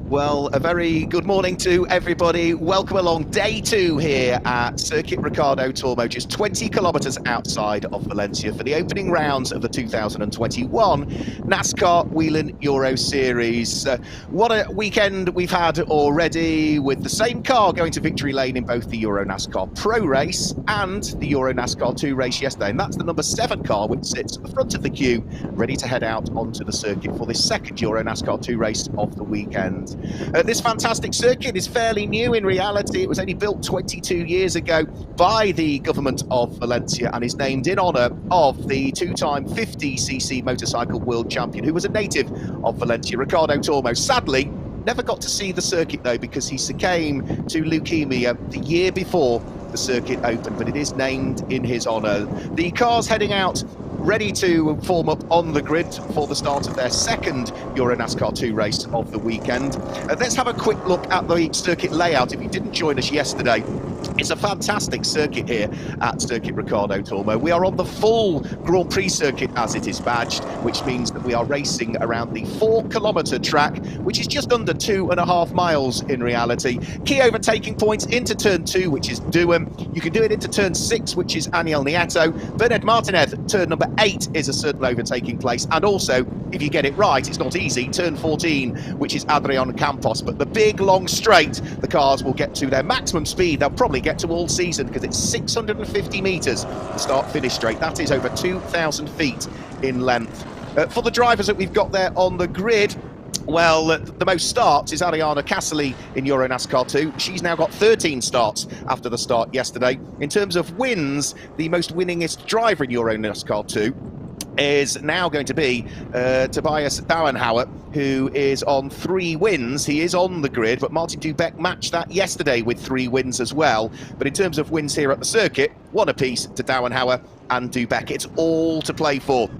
Well, a very good morning to everybody. Welcome along day two here at Circuit Ricardo Tormo, just 20 kilometres outside of Valencia for the opening rounds of the 2021 NASCAR Whelen Euro Series. What a weekend we've had already, with the same car going to victory lane in both the EuroNASCAR Pro race and the EuroNASCAR 2 race yesterday. And that's the number 7 car, which sits at the front of the queue, ready to head out onto the circuit for this second EuroNASCAR 2 race of the weekend. This fantastic circuit is fairly new in reality. It was only built 22 years ago by the government of Valencia and is named in honour of the two-time 50cc motorcycle world champion, who was a native of Valencia, Ricardo Tormo. Sadly, never got to see the circuit though, because he succumbed to leukemia the year before the circuit opened, but it is named in his honour. The car's heading out ready to form up on the grid for the start of their second EuroNASCAR 2 race of the weekend. Let's have a quick look at the circuit layout. If you didn't join us yesterday, it's a fantastic circuit here at Circuit Ricardo Tormo. We are on the full Grand Prix circuit as it is badged, which means that we are racing around the 4-kilometre track, which is just under 2.5 miles in reality. Key overtaking points into turn 2, which is Podium. You can do it into turn 6, which is Ángel Nieto. Bernard Martinez, turn number 8 is a certain overtaking place. And also, if you get it right, it's not easy, turn 14, which is Adrian Campos. But the big, long straight, the cars will get to their maximum speed. They'll probably get to all season, because it's 650 metres, the start-finish straight. That is over 2,000 feet in length. For the drivers that we've got there on the grid, well, the most starts is Ariana Casali in EuroNASCAR 2. She's now got 13 starts after the start yesterday. In terms of wins, the most winningest driver in EuroNASCAR 2 is now going to be Tobias Dauenhauer, who is on 3 wins. He is on the grid, but Martin Dubeck matched that yesterday with 3 wins as well. But in terms of wins here at the circuit, 1 apiece to Dauenhauer and Dubeck. It's all to play for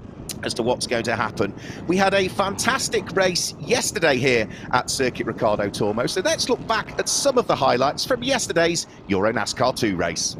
as to what's going to happen. We had a fantastic race yesterday here at Circuit Ricardo Tormo, so let's look back at some of the highlights from yesterday's EuroNASCAR 2 race.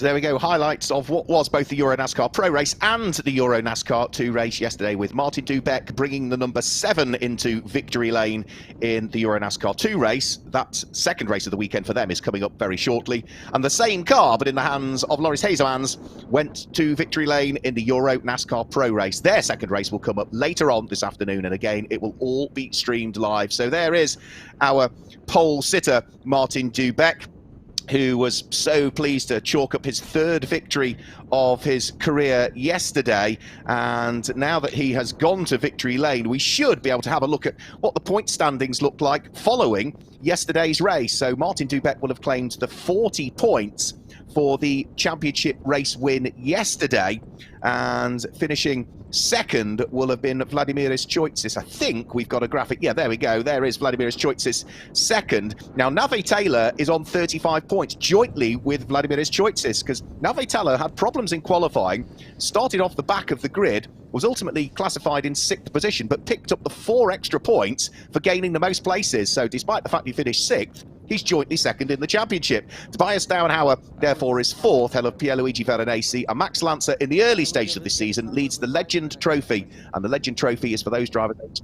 So there we go, highlights of what was both the EuroNASCAR Pro Race and the EuroNASCAR 2 race yesterday, with Martin Dubeck bringing the number 7 into victory lane in the EuroNASCAR 2 race. That second race of the weekend for them is coming up very shortly. And the same car, but in the hands of Loris Hazelmans, went to victory lane in the EuroNASCAR Pro Race. Their second race will come up later on this afternoon, and again, it will all be streamed live. So there is our pole sitter, Martin Dubeck, who was so pleased to chalk up his third victory of his career yesterday. And now that he has gone to victory lane, we should be able to have a look at what the point standings looked like following yesterday's race. So Martin Dubeck will have claimed the 40 points for the championship race win yesterday, and finishing second will have been Vladimiris Choitsis. I think we've got a graphic. Yeah, there we go. There is Vladimiris Choitsis second. Now, Nave Taylor is on 35 points, jointly with Vladimiris Choitsis, because Nave Taylor had problems in qualifying, started off the back of the grid, was ultimately classified in 6th position, but picked up the 4 extra points for gaining the most places. So despite the fact he finished 6th, he's jointly second in the championship. Tobias Dauenhauer, therefore, is 4th, ahead of Pierluigi Veronese, and Max Lancer, in the early stages of this season, leads the Legend Trophy. And the Legend Trophy is for those drivers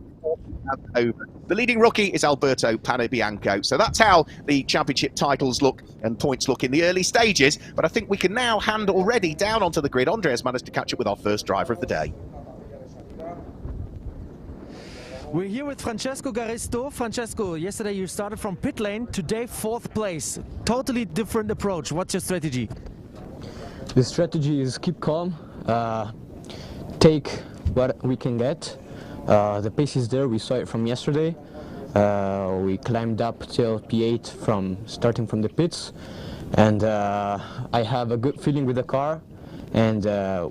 over. The leading rookie is Alberto Panebianco. So that's how the championship titles look and points look in the early stages. But I think we can now hand already down onto the grid. Andre has managed to catch up with our first driver of the day. We're here with Francesco Garisto. Francesco, yesterday you started from pit lane, today 4th place. Totally different approach. What's your strategy? The strategy is keep calm, take what we can get. The pace is there, we saw it from yesterday. We climbed up till P8 from starting from the pits, and I have a good feeling with the car, and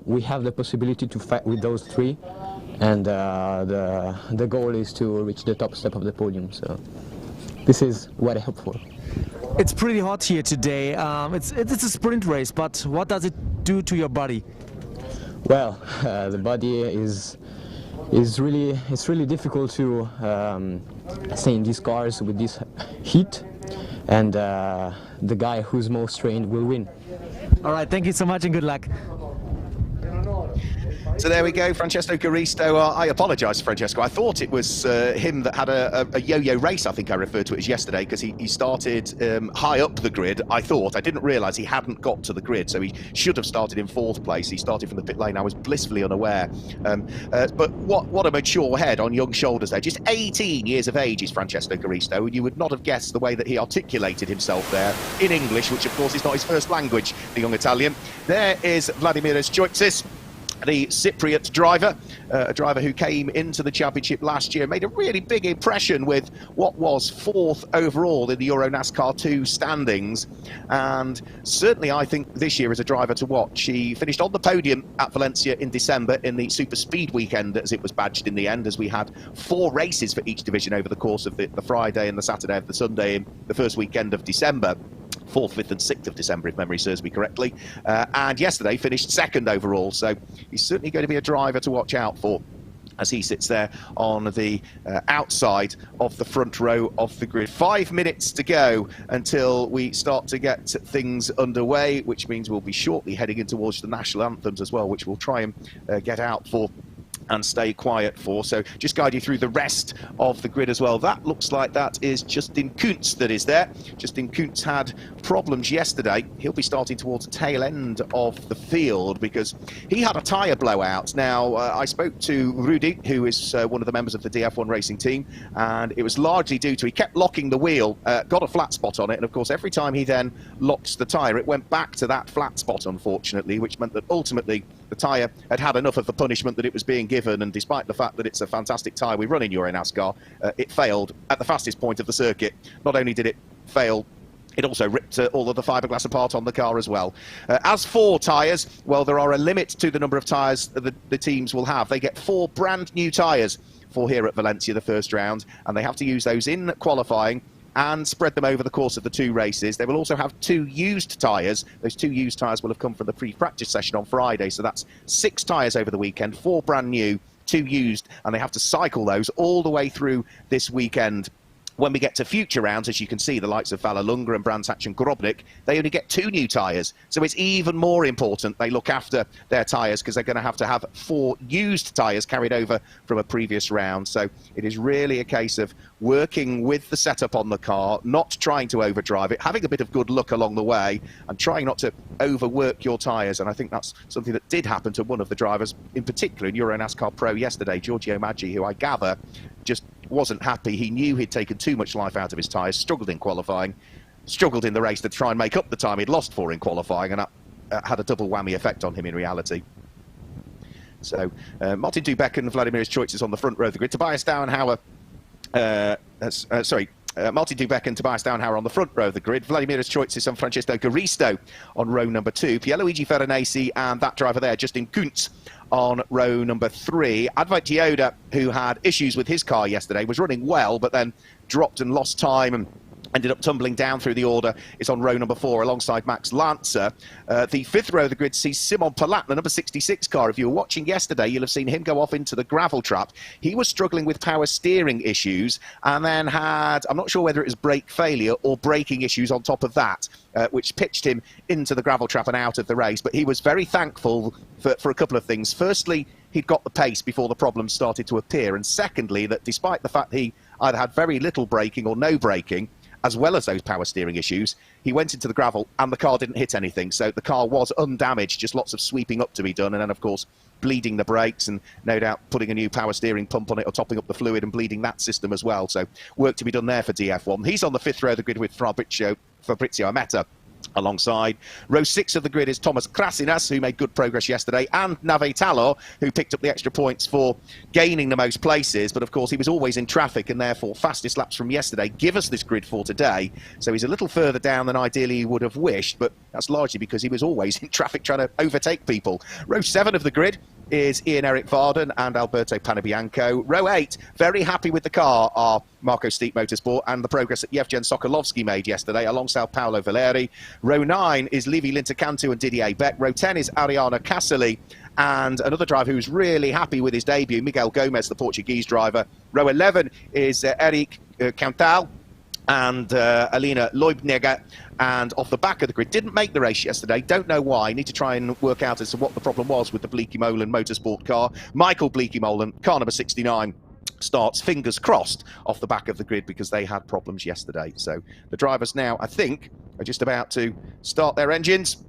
we have the possibility to fight with those 3. And the goal is to reach the top step of the podium. So this is what I hope for. It's pretty hot here today. It's a sprint race, but what does it do to your body? Well, the body is really difficult to stay in these cars with this heat, and the guy who's most trained will win. All right, thank you so much and good luck. So there we go, Francesco Garisto. I apologise, Francesco. I thought it was him that had a yo-yo race, I think I referred to it as yesterday, because he started high up the grid, I thought. I didn't realise he hadn't got to the grid, so he should have started in 4th place. He started from the pit lane. I was blissfully unaware. But what a mature head on young shoulders there. Just 18 years of age is Francesco Garisto, and you would not have guessed the way that he articulated himself there in English, which of course is not his first language, the young Italian. There is Vladimiris Choitsis, the Cypriot driver, a driver who came into the championship last year, made a really big impression with what was 4th overall in the EuroNASCAR 2 standings. And certainly I think this year is a driver to watch. He finished on the podium at Valencia in December in the Super Speed weekend, as it was badged in the end, as we had 4 races for each division over the course of the Friday and the Saturday and the Sunday in the first weekend of December. 4th, 5th and 6th of December, if memory serves me correctly. And yesterday finished 2nd overall, so he's certainly going to be a driver to watch out for as he sits there on the outside of the front row of the grid. 5 minutes to go until we start to get things underway, which means we'll be shortly heading in towards the national anthems as well, which we'll try and get out for and stay quiet for. So just guide you through the rest of the grid as well. That looks like that is Justin Kuntz that is there. Justin Kuntz had problems yesterday. He'll be starting towards the tail end of the field because he had a tyre blowout. Now, I spoke to Rudy, who is one of the members of the DF1 racing team, and it was largely due to he kept locking the wheel, got a flat spot on it, and of course every time he then locked the tyre, it went back to that flat spot, unfortunately, which meant that ultimately the tyre had had enough of the punishment that it was being given, and despite the fact that it's a fantastic tyre we run in EuroNASCAR, it failed at the fastest point of the circuit. Not only did it fail, it also ripped all of the fiberglass apart on the car as well. As for tyres, well, there are a limit to the number of tyres that the teams will have. They get 4 brand new tyres for here at Valencia, the first round, and they have to use those in qualifying and spread them over the course of the 2 races. They will also have 2 used tyres. Those 2 used tyres will have come from the pre-practice session on Friday, so that's 6 tyres over the weekend, 4 brand new, 2 used, and they have to cycle those all the way through this weekend. when we get to future rounds, as you can see, the likes of Vallelunga and Brands Hatch and Grobnik, they only get 2 new tyres. So it's even more important they look after their tyres, because they're going to have 4 used tyres carried over from a previous round. So it is really a case of working with the setup on the car, not trying to overdrive it, having a bit of good luck along the way, and trying not to overwork your tyres. And I think that's something that did happen to one of the drivers, in particular in EuroNASCAR Pro yesterday, Giorgio Maggi, who I gather just wasn't happy. He knew he'd taken too much life out of his tyres, struggled in qualifying, struggled in the race to try and make up the time he'd lost for in qualifying, and that had a double whammy effect on him in reality. So Martin Dubek and Vladimir's choices on the front row of the grid. Tobias Dauenhauer, Martin Dubek and Tobias Dauenhauer on the front row of the grid. Vladimir's choices on Francesco Garisto on row number 2. Pierluigi Veronesi and that driver there, Justin Kuntz, on row number 3. Advait Yoda, who had issues with his car yesterday, was running well, but then dropped and lost time and ended up tumbling down through the order, is on row number 4 alongside Max Lancer. The 5th row of the grid sees Simon Palat, the number 66 car. If you were watching yesterday, you'll have seen him go off into the gravel trap. He was struggling with power steering issues and then had, I'm not sure whether it was brake failure or braking issues on top of that, which pitched him into the gravel trap and out of the race. But he was very thankful for a couple of things. Firstly, he'd got the pace before the problems started to appear. And secondly, that despite the fact he either had very little braking or no braking, as well as those power steering issues, he went into the gravel and the car didn't hit anything. So the car was undamaged, just lots of sweeping up to be done. And then, of course, bleeding the brakes and no doubt putting a new power steering pump on it or topping up the fluid and bleeding that system as well. So work to be done there for DF1. He's on the 5th row of the grid with Fabrizio Ametta alongside. Row 6 of the grid is Thomas Krasinas, who made good progress yesterday, and Nave Talor, who picked up the extra points for gaining the most places. But of course, he was always in traffic and therefore fastest laps from yesterday give us this grid for today. So he's a little further down than ideally he would have wished, but that's largely because he was always in traffic trying to overtake people. Row 7 of the grid is Ian-Eric Varden and Alberto Panabianco. Row 8, very happy with the car, are Marco Steep Motorsport and the progress that Yevgen Sokolovsky made yesterday alongside Paolo Valeri. Row 9 is Levi Lintercantu and Didier Beck. Row 10 is Ariana Casali and another driver who's really happy with his debut, Miguel Gomez, the Portuguese driver. Row 11 is Eric Cantal and Alina Leubniger, and off the back of the grid, didn't make the race yesterday, don't know why, need to try and work out as to what the problem was with the Bleekie-Molen Motorsport car. Michael Bleekie-Molen, car number 69, starts, fingers crossed, off the back of the grid because they had problems yesterday. So the drivers now, I think, are just about to start their engines.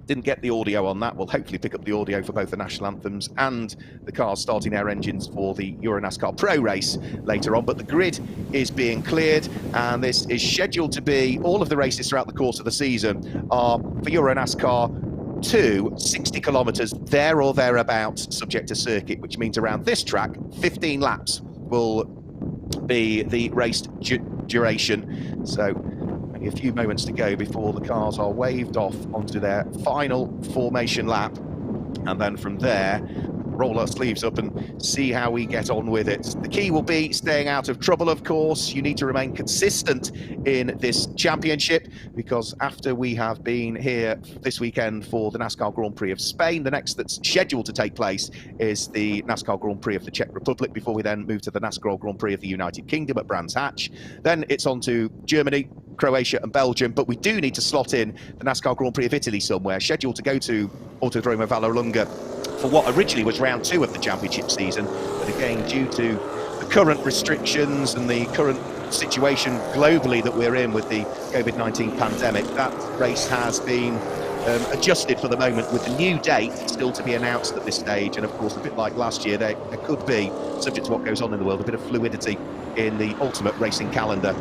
Didn't get the audio on that. We'll hopefully pick up the audio for both the national anthems and the cars starting their engines for the EuroNASCAR Pro race later on. But the grid is being cleared, and this is scheduled to be, all of the races throughout the course of the season are for EuroNASCAR 2, 60 kilometres there or thereabouts, subject to circuit, which means around this track, 15 laps will be the race duration. So a few moments to go before the cars are waved off onto their final formation lap, and then from there roll our sleeves up and see how we get on with it. The key will be staying out of trouble, of course. You need to remain consistent in this championship, because after we have been here this weekend for the NASCAR Grand Prix of Spain, the next that's scheduled to take place is the NASCAR Grand Prix of the Czech Republic, before we then move to the NASCAR Grand Prix of the United Kingdom at Brands Hatch. Then it's on to Germany, Croatia and Belgium, but we do need to slot in the NASCAR Grand Prix of Italy somewhere, scheduled to go to Autodromo Vallelunga for what originally was round 2 of the championship season, but again, due to the current restrictions and the current situation globally that we're in with the COVID-19 pandemic, that race has been adjusted for the moment, with the new date still to be announced at this stage. And of course, a bit like last year, there could be, subject to what goes on in the world, a bit of fluidity in the ultimate racing calendar.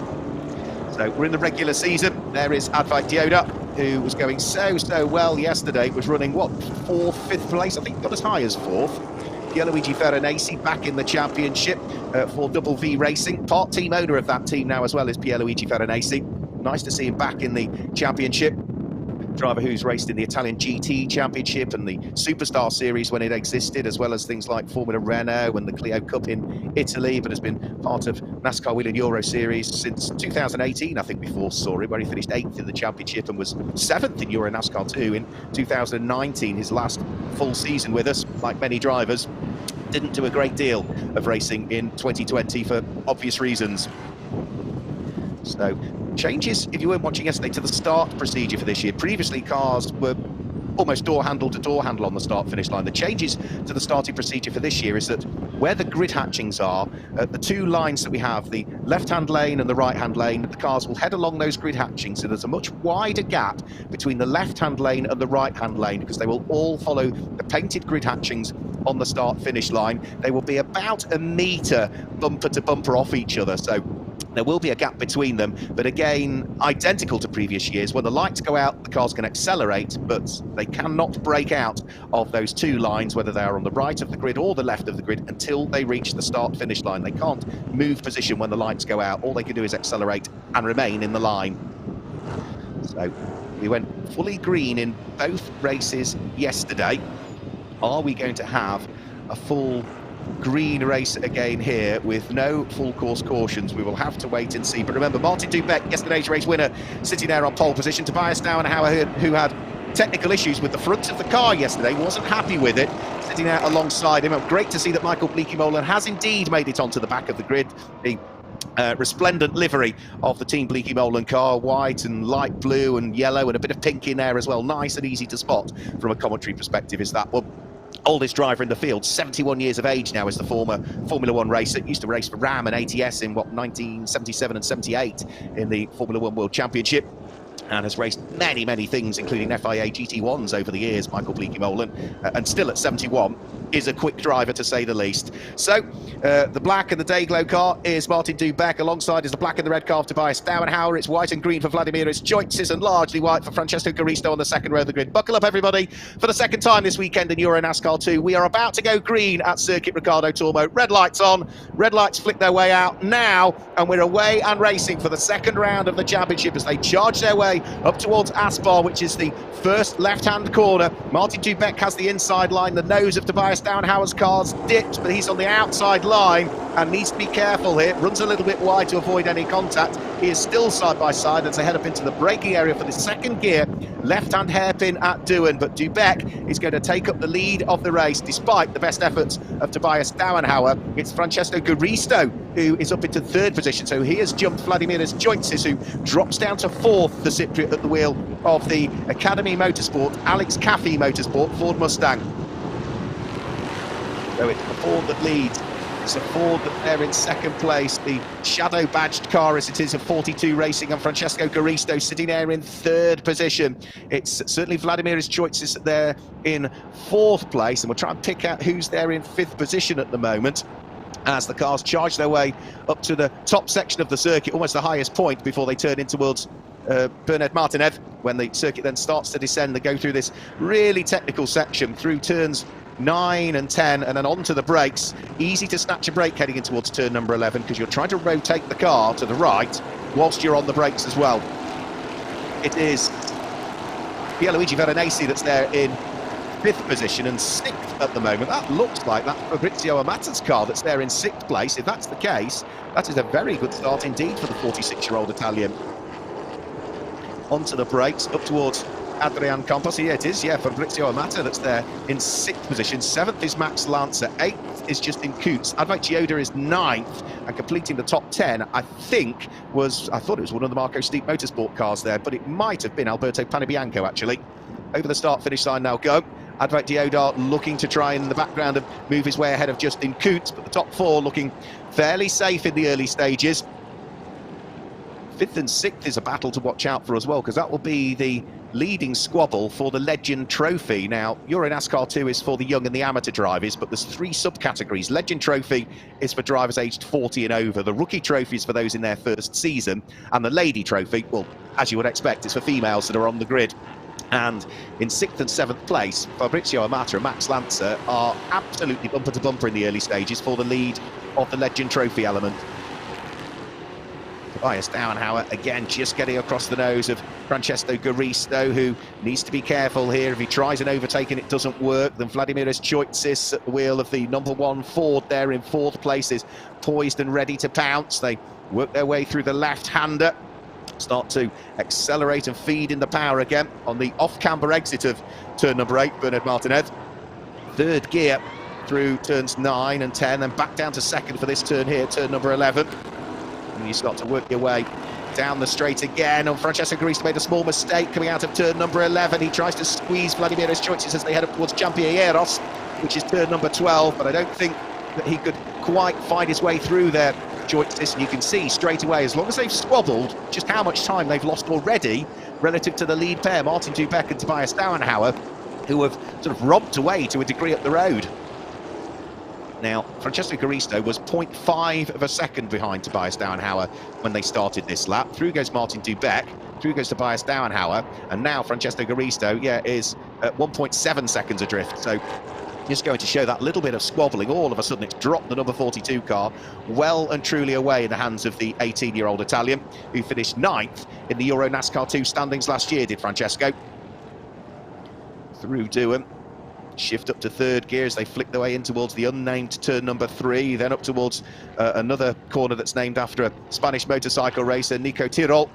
So we're in the regular season. There is Advait Dioda, who was going so well yesterday, was running, what, 4th, 5th place? I think got as high as 4th. Pierluigi Veronesi back in the championship for Double V Racing. Part team owner of that team now as well is Pierluigi Veronesi. Nice to see him back in the championship. Driver who's raced in the Italian GT Championship and the Superstar Series when it existed, as well as things like Formula Renault and the Clio Cup in Italy, but has been part of NASCAR Whelen Euro Series since 2018, I think, before saw him, where he finished 8th in the championship and was 7th in EuroNASCAR 2 in 2019, his last full season with us. Like many drivers, didn't do a great deal of racing in 2020 for obvious reasons. So changes, if you weren't watching yesterday, to the start procedure for this year. Previously, cars were almost door handle to door handle on the start finish line. The changes to the starting procedure for this year is that where the grid hatchings are, the two lines that we have, the left-hand lane and the right-hand lane, the cars will head along those grid hatchings, so there's a much wider gap between the left-hand lane and the right-hand lane, because they will all follow the painted grid hatchings on the start finish line. They will be about a metre bumper to bumper off each other, so there will be a gap between them, but again, identical to previous years. When the lights go out, the cars can accelerate, but they cannot break out of those two lines, whether they are on the right of the grid or the left of the grid, until they reach the start-finish line. They can't move position when the lights go out. All they can do is accelerate and remain in the line. So we went fully green in both races yesterday. Are we going to have a full green race again here with no full course cautions? We will have to wait and see. But remember, Martin Dubeck, yesterday's race winner, sitting there on pole position. Tobias Dauenhauer, who had technical issues with the front of the car yesterday, wasn't happy with it, sitting there alongside him. Great to see that Michael Bleekemolen has indeed made it onto the back of the grid. The resplendent livery of the Team Bleekemolen car, white and light blue and yellow and a bit of pink in there as well. Nice and easy to spot from a commentary perspective is that one. Oldest driver in the field, 71 years of age now, is the former Formula One racer. Used to race for Ram and ATS in, 1977 and 78 in the Formula One World Championship, and has raced many, many things, including FIA GT1s over the years, Michael Bleekemolen, and still at 71 is a quick driver, to say the least. So, the black and the Dayglow car is Martin Dubeck. Alongside is the black and the red car of Tobias Dauenhauer. It's white and green for Vladimiris Joitsis, and largely white for Francesco Garisto on the second row of the grid. Buckle up, everybody, for the second time this weekend in EuroNASCAR 2. We are about to go green at Circuit Ricardo Tormo. Red lights on, red lights flick their way out now, and we're away and racing for the second round of the championship as they charge their way up towards Aspar, which is the first left-hand corner. Martin Dubeck has the inside line. The nose of Tobias Dauenhauer's car's dipped, but he's on the outside line and needs to be careful here. Runs a little bit wide to avoid any contact. He is still side by side as they head up into the braking area for the second gear. Left-hand hairpin at Doohan, but Dubeck is going to take up the lead of the race despite the best efforts of Tobias Dauenhauer. It's Francesco Garisto who is up into third position, so he has jumped Vladimiris Joitsis, who drops down to fourth, the Cypriot at the wheel of the Academy Motorsport, Alex Caffey Motorsport Ford Mustang. So it's the Ford that leads. It's a Ford that they're in second place. The shadow badged car, as it is, of 42 Racing, and Francesco Garisto sitting there in third position. It's certainly Vladimiris Joitsis there in fourth place, and we'll try and pick out who's there in fifth position at the moment as the cars charge their way up to the top section of the circuit, almost the highest point before they turn in towards Bernard Martinev. When the circuit then starts to descend, they go through this really technical section through turns 9 and 10 and then onto the brakes. Easy to snatch a brake heading in towards turn number 11 because you're trying to rotate the car to the right whilst you're on the brakes as well. It is Pierluigi Veronesi that's there in fifth position and sixth at the moment. That looks like that Fabrizio Amata's car that's there in sixth place. If that's the case, that is a very good start indeed for the 46-year-old Italian. Onto the brakes, up towards Adrian Campos. Here it is, yeah, Fabrizio Amata that's there in sixth position. Seventh is Max Lancer. Eighth is Justin Coots. Advait Gioda is ninth, and completing the top 10, I thought it was one of the Marco Steep Motorsport cars there, but it might have been Alberto Panibianco, actually. Over the start-finish line now go. Advait Gioda looking to try in the background and move his way ahead of Justin Coots, but the top four looking fairly safe in the early stages. Fifth and sixth is a battle to watch out for as well, because that will be the leading squabble for the Legend Trophy. Now, EuroNASCAR 2 is for the young and the amateur drivers, but there's three subcategories. Legend Trophy is for drivers aged 40 and over. The Rookie Trophy is for those in their first season. And the Lady Trophy, well, as you would expect, is for females that are on the grid. And in sixth and seventh place, Fabrizio Amata and Max Lancer are absolutely bumper to bumper in the early stages for the lead of the Legend Trophy element. Tobias Dauenhauer again just getting across the nose of Francesco Garisto, who needs to be careful here. If he tries an overtake and it doesn't work, then Vladimiris Joitsis at the wheel of the number one Ford there in fourth place is poised and ready to pounce. They work their way through the left-hander, start to accelerate and feed in the power again on the off-camber exit of turn number 8, Bernard Martinez. Third gear through turns 9 and 10, then back down to second for this turn here, turn number 11. And you start to work your way Down the straight again, and Francesco Garisto made a small mistake coming out of turn number 11. He tries to squeeze Vladimiro's choices as they head up towards Championeros, which is turn number 12, but I don't think that he could quite find his way through there. Choices, and you can see straight away, as long as they've squabbled, just how much time they've lost already relative to the lead pair, Martin Dubeck and Tobias Dauenhauer, who have sort of romped away to a degree up the road. Now, Francesco Garisto was 0.5 of a second behind Tobias Dauenhauer when they started this lap. Through goes Martin Dubeck, through goes Tobias Dauenhauer, and now Francesco Garisto, is at 1.7 seconds adrift. So just going to show that little bit of squabbling. All of a sudden, it's dropped the number 42 car well and truly away in the hands of the 18-year-old Italian, who finished 9th in the EuroNASCAR 2 standings last year, did Francesco. Through Doohan. Shift up to third gear as they flick their way in towards the unnamed turn number 3, then up towards another corner that's named after a Spanish motorcycle racer, Nico Tirol.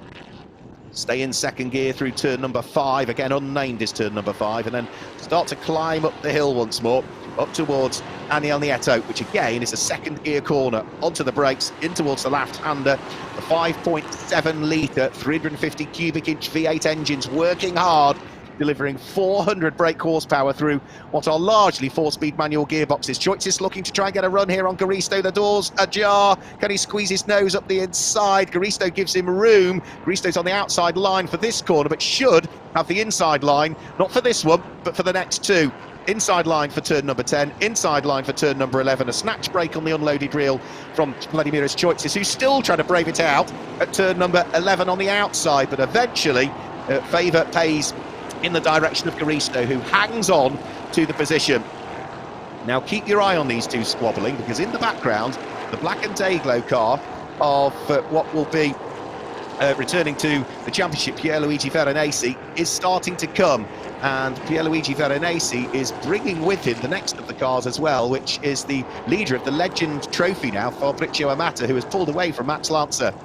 Stay in second gear through turn number 5, again unnamed is turn number 5, and then start to climb up the hill once more, up towards Aniel Nieto, which again is a second gear corner, onto the brakes, in towards the left-hander. The 5.7 litre, 350 cubic inch V8 engines working hard, delivering 400 brake horsepower through what are largely 4-speed manual gearboxes. Choices looking to try and get a run here on Garisto. The doors ajar. Can he squeeze his nose up the inside? Garisto gives him room. Garisto's on the outside line for this corner, but should have the inside line, not for this one, but for the next 2. Inside line for turn number 10, inside line for turn number 11. A snatch break on the unloaded reel from Vladimiro's choices, who's still trying to brave it out at turn number 11 on the outside, but eventually favour pays in the direction of Garisto, who hangs on to the position. Now keep your eye on these two squabbling, because in the background, the black and day-glow car of what will be returning to the championship, Pierluigi Veronesi, is starting to come, and Pierluigi Veronesi is bringing with him the next of the cars as well, which is the leader of the Legend Trophy now, Fabrizio Amata, who has pulled away from Max Lanza.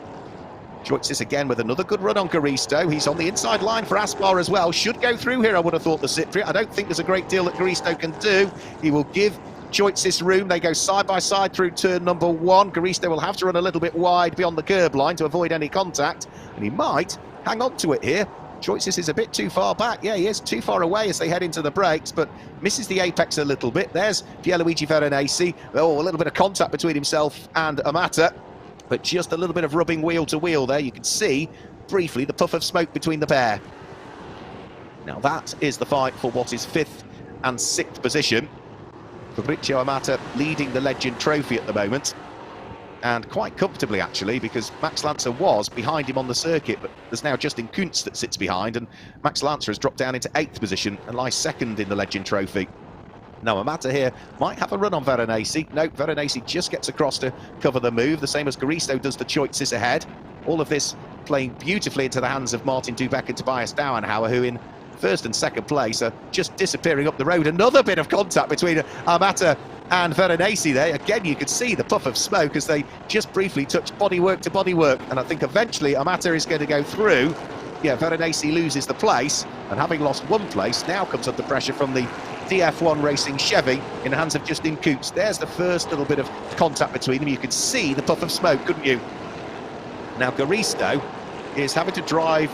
Choices again with another good run on Garisto. He's on the inside line for Aspar as well. Should go through here, I would have thought, the Cypriot. I don't think there's a great deal that Garisto can do. He will give Choices room. They go side by side through turn number 1. Garisto will have to run a little bit wide beyond the curb line to avoid any contact, and he might hang on to it here. Choices is a bit too far back. Yeah, he is too far away as they head into the brakes, but misses the apex a little bit. There's Pierluigi Veronesi. Oh, a little bit of contact between himself and Amata, but just a little bit of rubbing wheel to wheel there. You can see briefly the puff of smoke between the pair. Now that is the fight for what is 5th and 6th position. Fabrizio Amata leading the Legend Trophy at the moment, and quite comfortably actually, because Max Lanza was behind him on the circuit, but there's now Justin Kuntz that sits behind, and Max Lanza has dropped down into 8th position and lies 2nd in the Legend Trophy. Now Amata here might have a run on Veronesi. No, Veronesi just gets across to cover the move, the same as Garisto does the Choices ahead. All of this playing beautifully into the hands of Martin Dubeck and Tobias Dauenhauer, who in 1st and 2nd place are just disappearing up the road. Another bit of contact between Amata and Veronesi there. Again, you could see the puff of smoke as they just briefly touch bodywork to bodywork, and I think eventually Amata is going to go through. Yeah, Veronesi loses the place, and having lost 1 place, now comes under pressure from the DF1 Racing Chevy in the hands of Justin Kuntz. There's the first little bit of contact between them. You could see the puff of smoke, couldn't you? Now Garisto is having to drive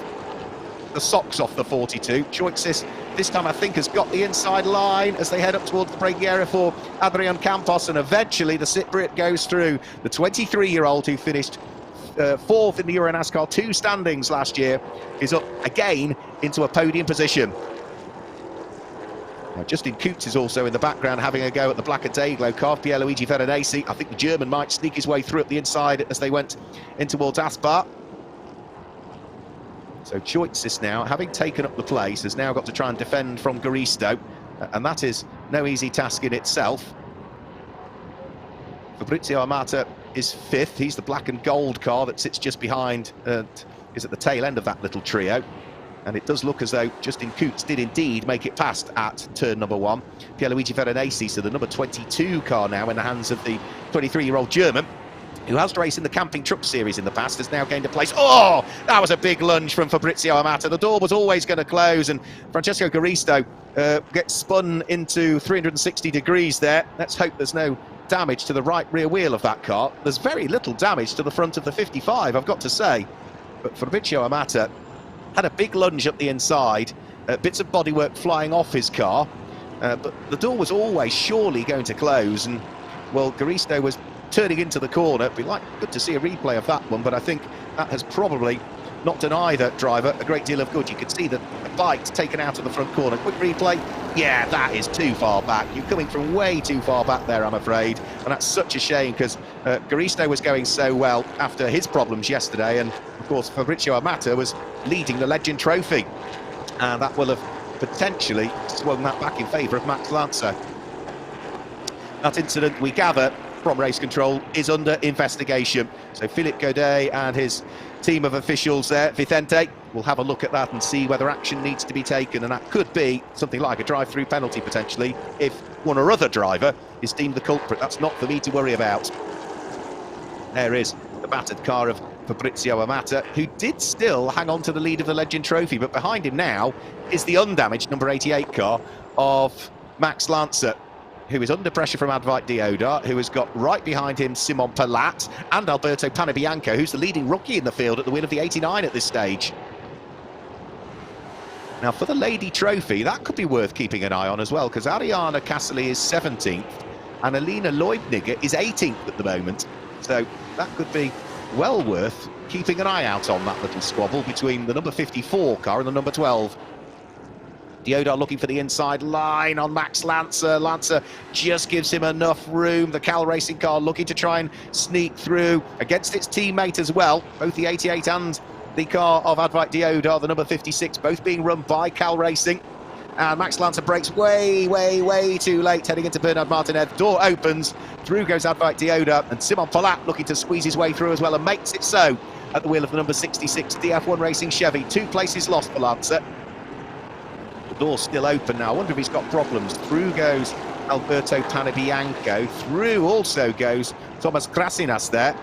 the socks off the 42. Choices this time I think has got the inside line as they head up towards the braking area for Adrian Campos, and eventually the Cypriot goes through. The 23-year-old who finished 4th in the EuroNASCAR 2 standings last year is up again into a podium position. Now, Justin Kuntz is also in the background having a go at the black and day-glow car, Pierluigi Veronesi. I think the German might sneak his way through up the inside as they went in towards Aspar. So Choices now, having taken up the place, has now got to try and defend from Garisto, and that is no easy task in itself. Fabrizio Amata is 5th. He's the black and gold car that sits just behind, is at the tail end of that little trio. And it does look as though Justin Kuntz did indeed make it past at turn number 1. Pierluigi Veronesi, so the number 22 car now in the hands of the 23-year-old German, who has raced in the Camping Truck Series in the past, has now gained a place. Oh, that was a big lunge from Fabrizio Amata. The door was always going to close, and Francesco Garisto gets spun into 360 degrees there. Let's hope there's no damage to the right rear wheel of that car. There's very little damage to the front of the 55, I've got to say. But Fabrizio Amata had a big lunge up the inside, bits of bodywork flying off his car, but the door was always surely going to close, and, well, Garisto was turning into the corner. It'd be good to see a replay of that one, but I think that has probably not done either driver a great deal of good. You can see that the bike's taken out of the front corner. Quick replay. Yeah, that is too far back. You're coming from way too far back there, I'm afraid. And that's such a shame, because Garisto was going so well after his problems yesterday. And, of course, Fabrizio Amata was leading the Legend Trophy. And that will have potentially swung that back in favour of Max Lanza. That incident, we gather from race control, is under investigation. So Philippe Godet and his team of officials there, Vicente, will have a look at that and see whether action needs to be taken, and that could be something like a drive-through penalty potentially if one or other driver is deemed the culprit. That's not for me to worry about. There is the battered car of Fabrizio Amata, who did still hang on to the lead of the Legend Trophy, but behind him now is the undamaged number 88 car of Max Lanza, who is under pressure from Advait Deodat, who has got right behind him Simon Palat and Alberto Panebianco, who's the leading rookie in the field at the wheel of the 89 at this stage. Now, for the Lady Trophy, that could be worth keeping an eye on as well, because Ariana Casserly is 17th and Alina Leubniger is 18th at the moment. So that could be well worth keeping an eye out on, that little squabble between the number 54 car and the number 12. Deodat looking for the inside line on Max Lanza. Lanza just gives him enough room. The Cal Racing car looking to try and sneak through against its teammate as well. Both the 88 and the car of Advait Deodat, the number 56, both being run by Cal Racing. And Max Lanza brakes way too late, heading into Bernard Martinez. Door opens, through goes Advait Deodat, and Simon Palat looking to squeeze his way through as well, and makes it so at the wheel of the number 66 DF1 Racing Chevy. 2 places lost for Lanza. Door's still open now. I wonder if he's got problems. Through goes Alberto Panebianco. Through also goes Thomas Krasinas there.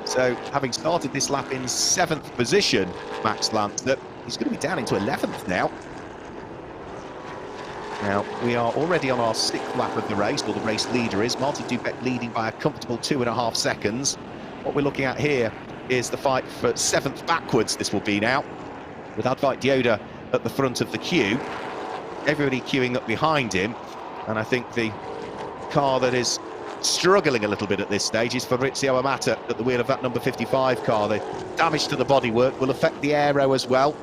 So, having started this lap in 7th position, Max Lanza, he's going to be down into 11th now. Now, we are already on our 6th lap of the race, or the race leader is. Martin Dupec leading by a comfortable 2.5 seconds. What we're looking at here is the fight for 7th backwards, this will be now, with Advait Deodat at the front of the queue. Everybody queuing up behind him, and I think the car that is struggling a little bit at this stage is Fabrizio Amata at the wheel of that number 55 car. The damage to the bodywork will affect the aero as well.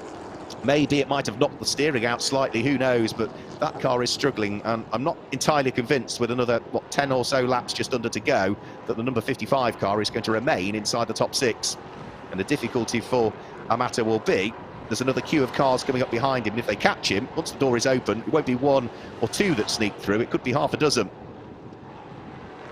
Maybe it might have knocked the steering out slightly, who knows, but that car is struggling, and I'm not entirely convinced, with another, 10 or so laps just under to go, that the number 55 car is going to remain inside the top 6. And the difficulty for Amata will be, there's another queue of cars coming up behind him, and if they catch him, once the door is open, it won't be 1 or 2 that sneak through, it could be half a dozen.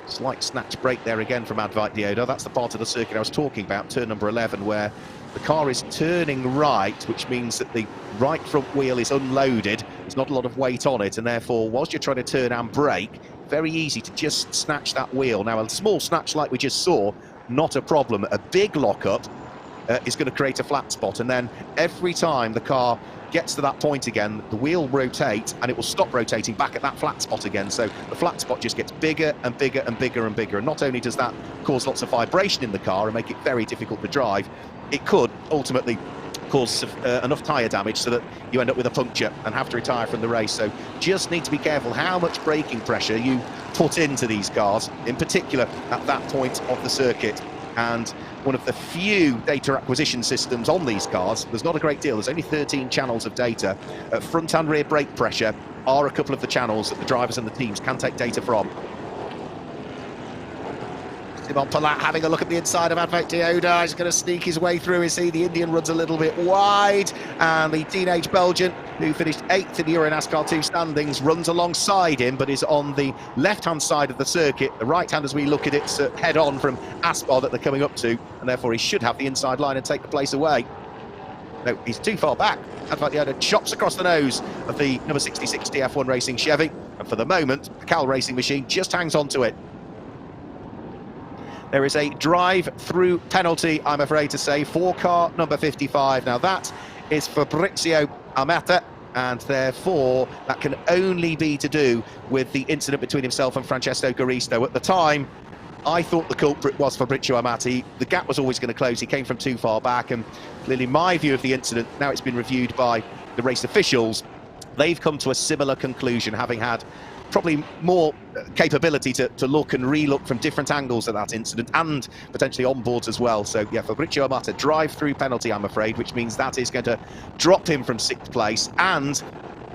Slight snatch brake there again from Advait Deodat. That's the part of the circuit I was talking about, turn number 11, where the car is turning right, which means that the right front wheel is unloaded. There's not a lot of weight on it, and therefore, whilst you're trying to turn and brake, very easy to just snatch that wheel. Now, a small snatch like we just saw, not a problem. A big lockup is going to create a flat spot, and then every time the car gets to that point again, the wheel rotates and it will stop rotating back at that flat spot again. So the flat spot just gets bigger and bigger and bigger and bigger, and not only does that cause lots of vibration in the car and make it very difficult to drive, it could ultimately cause enough tyre damage so that you end up with a puncture and have to retire from the race. So just need to be careful how much braking pressure you put into these cars, in particular at that point of the circuit. And one of the few data acquisition systems on these cars, there's not a great deal, there's only 13 channels of data. Front and rear brake pressure are a couple of the channels that the drivers and the teams can take data from. Simon Palat having a look at the inside of Advait Deodat. He's going to sneak his way through. You see the Indian runs a little bit wide, and the teenage Belgian, who finished 8th in the EuroNASCAR 2 standings, runs alongside him, but is on the left-hand side of the circuit. The right-hand, as we look at it, head-on from Aspar that they're coming up to, and therefore he should have the inside line and take the place away. No, he's too far back. Advait Deodat chops across the nose of the number 66 DF1 Racing Chevy, and for the moment, the Cal Racing machine just hangs on to it. There is a drive-through penalty, I'm afraid to say, for car number 55. Now that is Fabrizio Amata, and therefore that can only be to do with the incident between himself and Francesco Garisto. At the time, I thought the culprit was Fabrizio Amati. The gap was always going to close. He came from too far back, and clearly my view of the incident, now it's been reviewed by the race officials, they've come to a similar conclusion, having had probably more capability to look and re-look from different angles at that incident, and potentially on boards as well. So yeah, Fabrizio Amati, drive-through penalty, I'm afraid, which means that is going to drop him from 6th place, and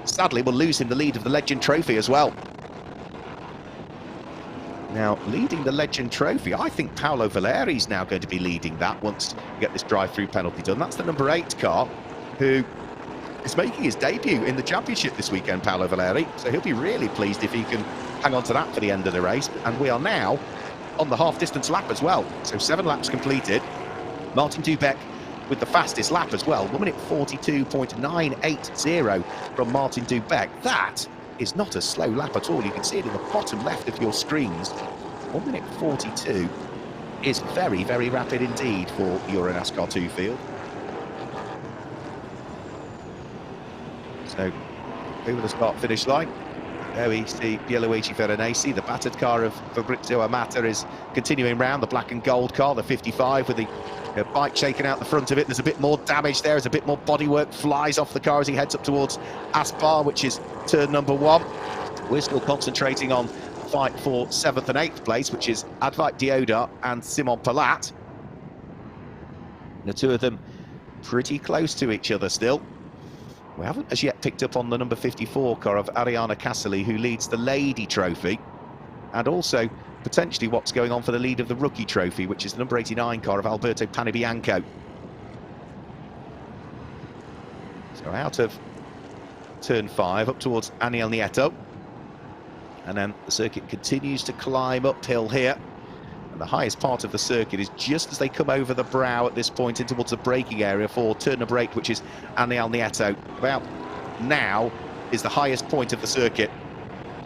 sadly will lose him the lead of the Legend Trophy as well. Now, leading the Legend Trophy, I think Paolo Valeri's now going to be leading that once we get this drive-through penalty done. That's the number 8 car, who is making his debut in the championship this weekend, Paolo Valeri. So he'll be really pleased if he can hang on to that for the end of the race. And we are now on the half-distance lap as well. So 7 laps completed. Martin Dubeck with the fastest lap as well. 1 minute 42.980 from Martin Dubeck. That is not a slow lap at all. You can see it in the bottom left of your screens. 1 minute 42 is very, very rapid indeed for EuroNASCAR 2 field. So over the start-finish line, there we see Pierluigi Veronesi. The battered car of Fabrizio Amati is continuing round, the black and gold car, the 55, with the bike shaking out the front of it. There's a bit more damage there, as a bit more bodywork flies off the car as he heads up towards Aspar, which is turn number 1. We're still concentrating on the fight for 7th and 8th place, which is Advait Dioda and Simon Palat. The two of them pretty close to each other still. We haven't as yet picked up on the number 54 car of Arianna Casali, who leads the Lady Trophy, and also potentially what's going on for the lead of the Rookie Trophy, which is the number 89 car of Alberto Panebianco. So out of turn 5 up towards Aniel Nieto, and then the circuit continues to climb uphill here, and the highest part of the circuit is just as they come over the brow at this point in towards the braking area for turn number 8, which is Aniel Nieto. About now is the highest point of the circuit,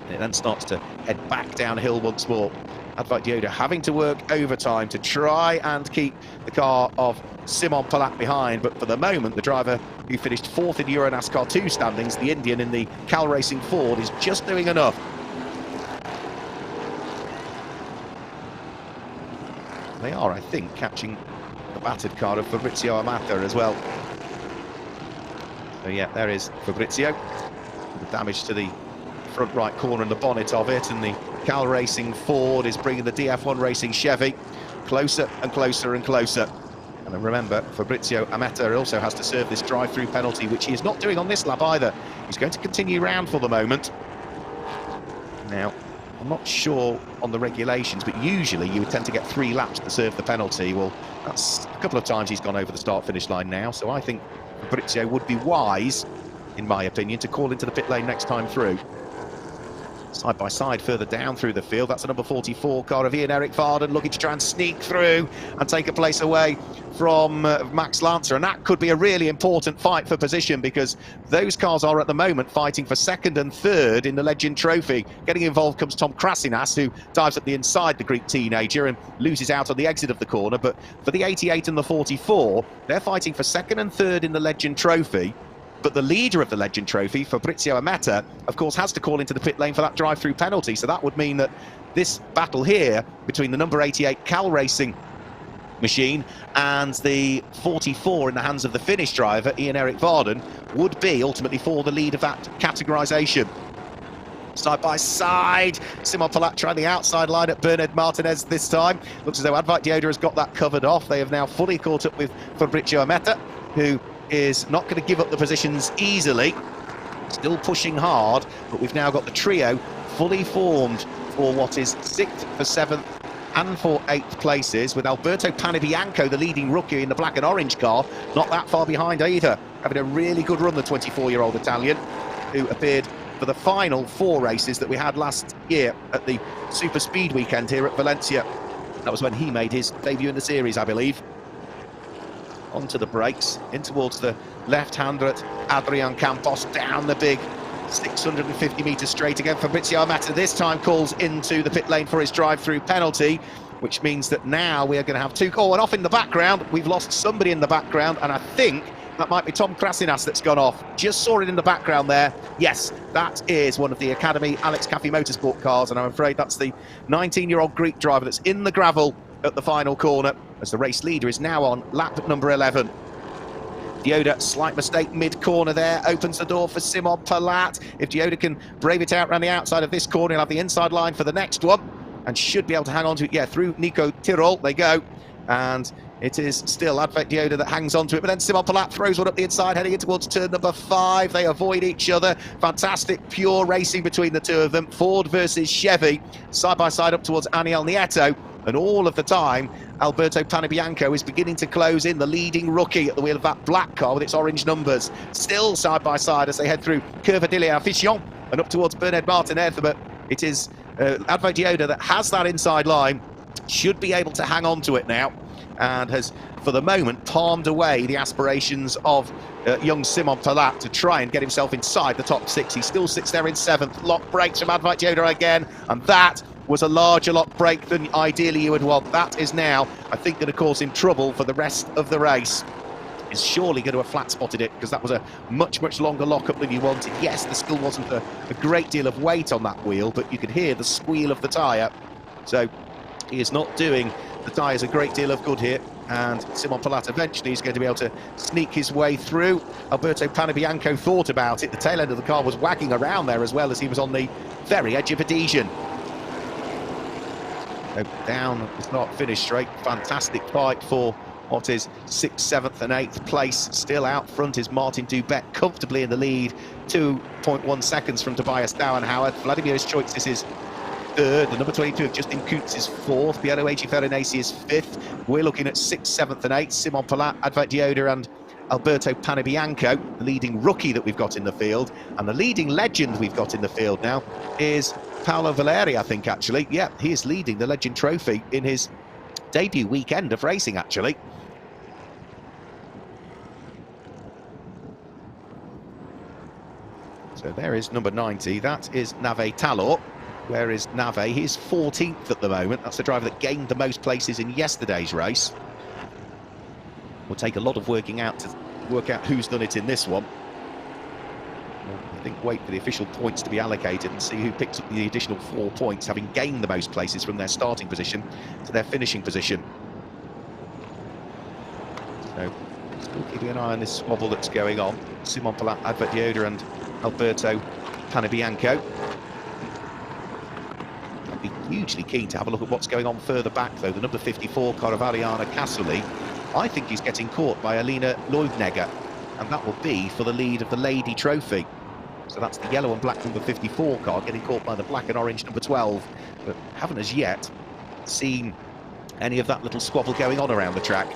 and it then starts to head back downhill once more. Advait Dioda having to work overtime to try and keep the car of Simon Palat behind, but for the moment the driver who finished 4th in EuroNASCAR 2 standings, the Indian in the Cal Racing Ford, is just doing enough. They are, I think, catching the battered car of Fabrizio Amati as well. So yeah, there is Fabrizio. The damage to the front right corner and the bonnet of it, and the Cal Racing Ford is bringing the DF1 Racing Chevy closer and closer and closer. And then remember, Fabrizio Amati also has to serve this drive-through penalty, which he is not doing on this lap either. He's going to continue round for the moment. Now, I'm not sure on the regulations, but usually you would tend to get 3 laps to serve the penalty. Well, that's a couple of times he's gone over the start-finish line now, so I think Fabrizio would be wise, in my opinion, to call into the pit lane next time through. Side by side further down through the field, that's the number 44 car of Ian-Eric Varden, looking to try and sneak through and take a place away from Max Lancer, and that could be a really important fight for position, because those cars are at the moment fighting for 2nd and 3rd in the Legend Trophy. Getting involved comes Tom Krasinas, who dives at the inside, the Greek teenager, and loses out on the exit of the corner. But for the 88 and the 44, they're fighting for 2nd and 3rd in the Legend Trophy. But the leader of the Legend Trophy, Fabrizio Amati, of course, has to call into the pit lane for that drive-through penalty. So that would mean that this battle here between the number 88 Cal Racing machine and the 44 in the hands of the Finnish driver, Ian-Eric Varden, would be ultimately for the lead of that categorisation. Side by side, Simon Palat trying the outside line at Bernard Martinez this time. Looks as though Advait Dioda has got that covered off. They have now fully caught up with Fabrizio Amati, who is not going to give up the positions easily, still pushing hard, but we've now got the trio fully formed for what is 6th for 7th and for 8th places, with Alberto Panebianco, the leading rookie in the black and orange car, not that far behind either, having a really good run, the 24-year-old Italian, who appeared for the final 4 races that we had last year at the Super Speed weekend here at Valencia. That was when he made his debut in the series, I believe. Onto the brakes, in towards the left-hander at Adrian Campos, down the big 650-metre straight again. Fabrizio Amati this time calls into the pit lane for his drive-through penalty, which means that now we are going to have 2... Oh, and off in the background, we've lost somebody in the background, and I think That might be Tom Krasinas that's gone off. Just saw it in the background there. Yes, that is one of the Academy Alex Caffey Motorsport cars, and I'm afraid that's the 19-year-old Greek driver that's in the gravel at the final corner, as the race leader is now on lap number 11. Dioda, slight mistake mid-corner there, opens the door for Simon Palat. If Dioda can brave it out around the outside of this corner, he'll have the inside line for the next one, and should be able to hang on to it, yeah, through Nico Tyrrell, they go. And it is still Advet Dioda that hangs on to it, but then Simon Palat throws one up the inside, heading in towards turn number 5. They avoid each other. Fantastic, pure racing between the two of them. Ford versus Chevy, side by side up towards Aniel Nieto. And all of the time, Alberto Panebianco is beginning to close in, the leading rookie at the wheel of that black car with its orange numbers. Still side by side as they head through Curva de l'Affichon and up towards Bernard Martinez, but it is Advet Dioda that has that inside line, should be able to hang on to it now, and has, for the moment, palmed away the aspirations of young Simon Palat to try and get himself inside the top 6. He still sits there in 7th. Lock brakes from Advet Dioda again, and that was a larger lock brake than ideally you would want. That is now, I think, going to cause him trouble for the rest of the race. Is surely going to have flat spotted it, because that was a much, much longer lockup than you wanted. Yes, there still wasn't a great deal of weight on that wheel, but you could hear the squeal of the tyre. So he is not doing the tyres a great deal of good here, and Simon Palat eventually is going to be able to sneak his way through. Alberto Panebianco thought about it. The tail end of the car was wagging around there as well, as he was on the very edge of adhesion. So down the start finish straight. Fantastic fight for what is 6th, 7th and 8th place. Still out front is Martin Dubet, comfortably in the lead, 2.1 seconds from Tobias Dauenhauer. Vladimir's choice, this is 3rd. The number 22 of Justin Kuntz is 4th. Piero Echeferenesi is 5th. We're looking at 6th, 7th and 8th. Simon Palat, Advet Dioda and Alberto Panebianco, the leading rookie that we've got in the field. And the leading legend we've got in the field now is Paolo Valeri, I think, actually. Yeah, he is leading the Legend Trophy in his debut weekend of racing, actually. So there is number 90. That is Nave Talor. Where is Nave? He's 14th at the moment. That's the driver that gained the most places in yesterday's race. Will take a lot of working out to work out who's done it in this one. I think wait for the official points to be allocated and see who picks up the additional 4 points, having gained the most places from their starting position to their finishing position. So still keeping an eye on this squabble that's going on. Simon Palat, Advet Dioda and Alberto Panebianco. I'd be hugely keen to have a look at what's going on further back, though. The number 54, Caravaliana Casuli, I think he's getting caught by Alina Leubnegger, and that will be for the lead of the Lady Trophy. So that's the yellow and black number 54 car getting caught by the black and orange number 12, but haven't as yet seen any of that little squabble going on around the track.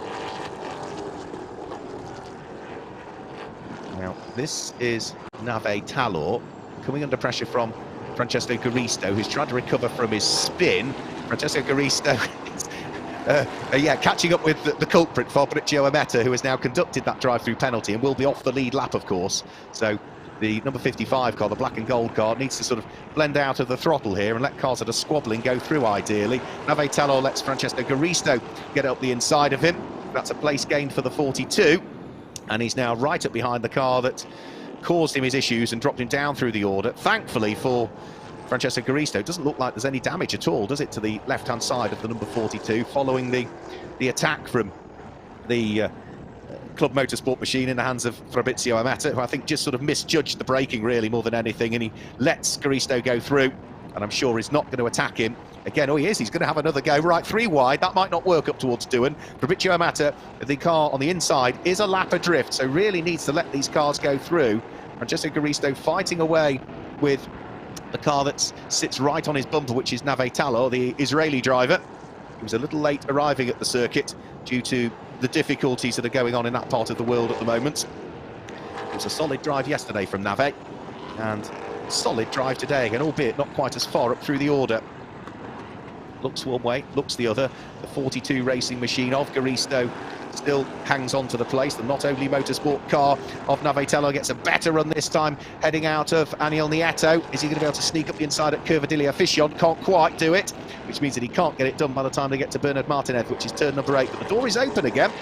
Now, this is Nave Talor coming under pressure from Francesco Garisto, who's trying to recover from his spin. Francesco Garisto catching up with the culprit, Fabrizio Ametta, who has now conducted that drive-through penalty and will be off the lead lap, of course. So the number 55 car, the black and gold car, needs to sort of blend out of the throttle here and let cars that are squabbling go through, ideally. Nave Talor lets Francesco Garisto get up the inside of him. That's a place gained for the 42, and he's now right up behind the car that caused him his issues and dropped him down through the order. Thankfully for Francesco Garisto, it doesn't look like there's any damage at all, does it, to the left-hand side of the number 42, following the attack from the Club Motorsport machine in the hands of Fabrizio Ametta, who I think just sort of misjudged the braking, really, more than anything, and he lets Garisto go through, and I'm sure he's not going to attack him. Again, oh, he is. He's going to have another go. Right, 3 wide. That might not work up towards Doohan. Fabrizio Ametta, the car on the inside, is a lap adrift, so really needs to let these cars go through. Francesco Garisto fighting away with the car that sits right on his bumper, which is Nave Talor, the Israeli driver. He was a little late arriving at the circuit due to the difficulties that are going on in that part of the world at the moment. It was a solid drive yesterday from Nave, and solid drive today again, albeit not quite as far up through the order. Looks one way, looks the other. The 42 racing machine of Garisto still hangs on to the place. The Not Only Motorsport car of Nave Talor gets a better run this time, heading out of Aniel Nieto. Is he going to be able to sneak up the inside at Curva de l'Affichon? Can't quite do it, which means that he can't get it done by the time they get to Bernard Martinez, which is turn number 8. But the door is open again.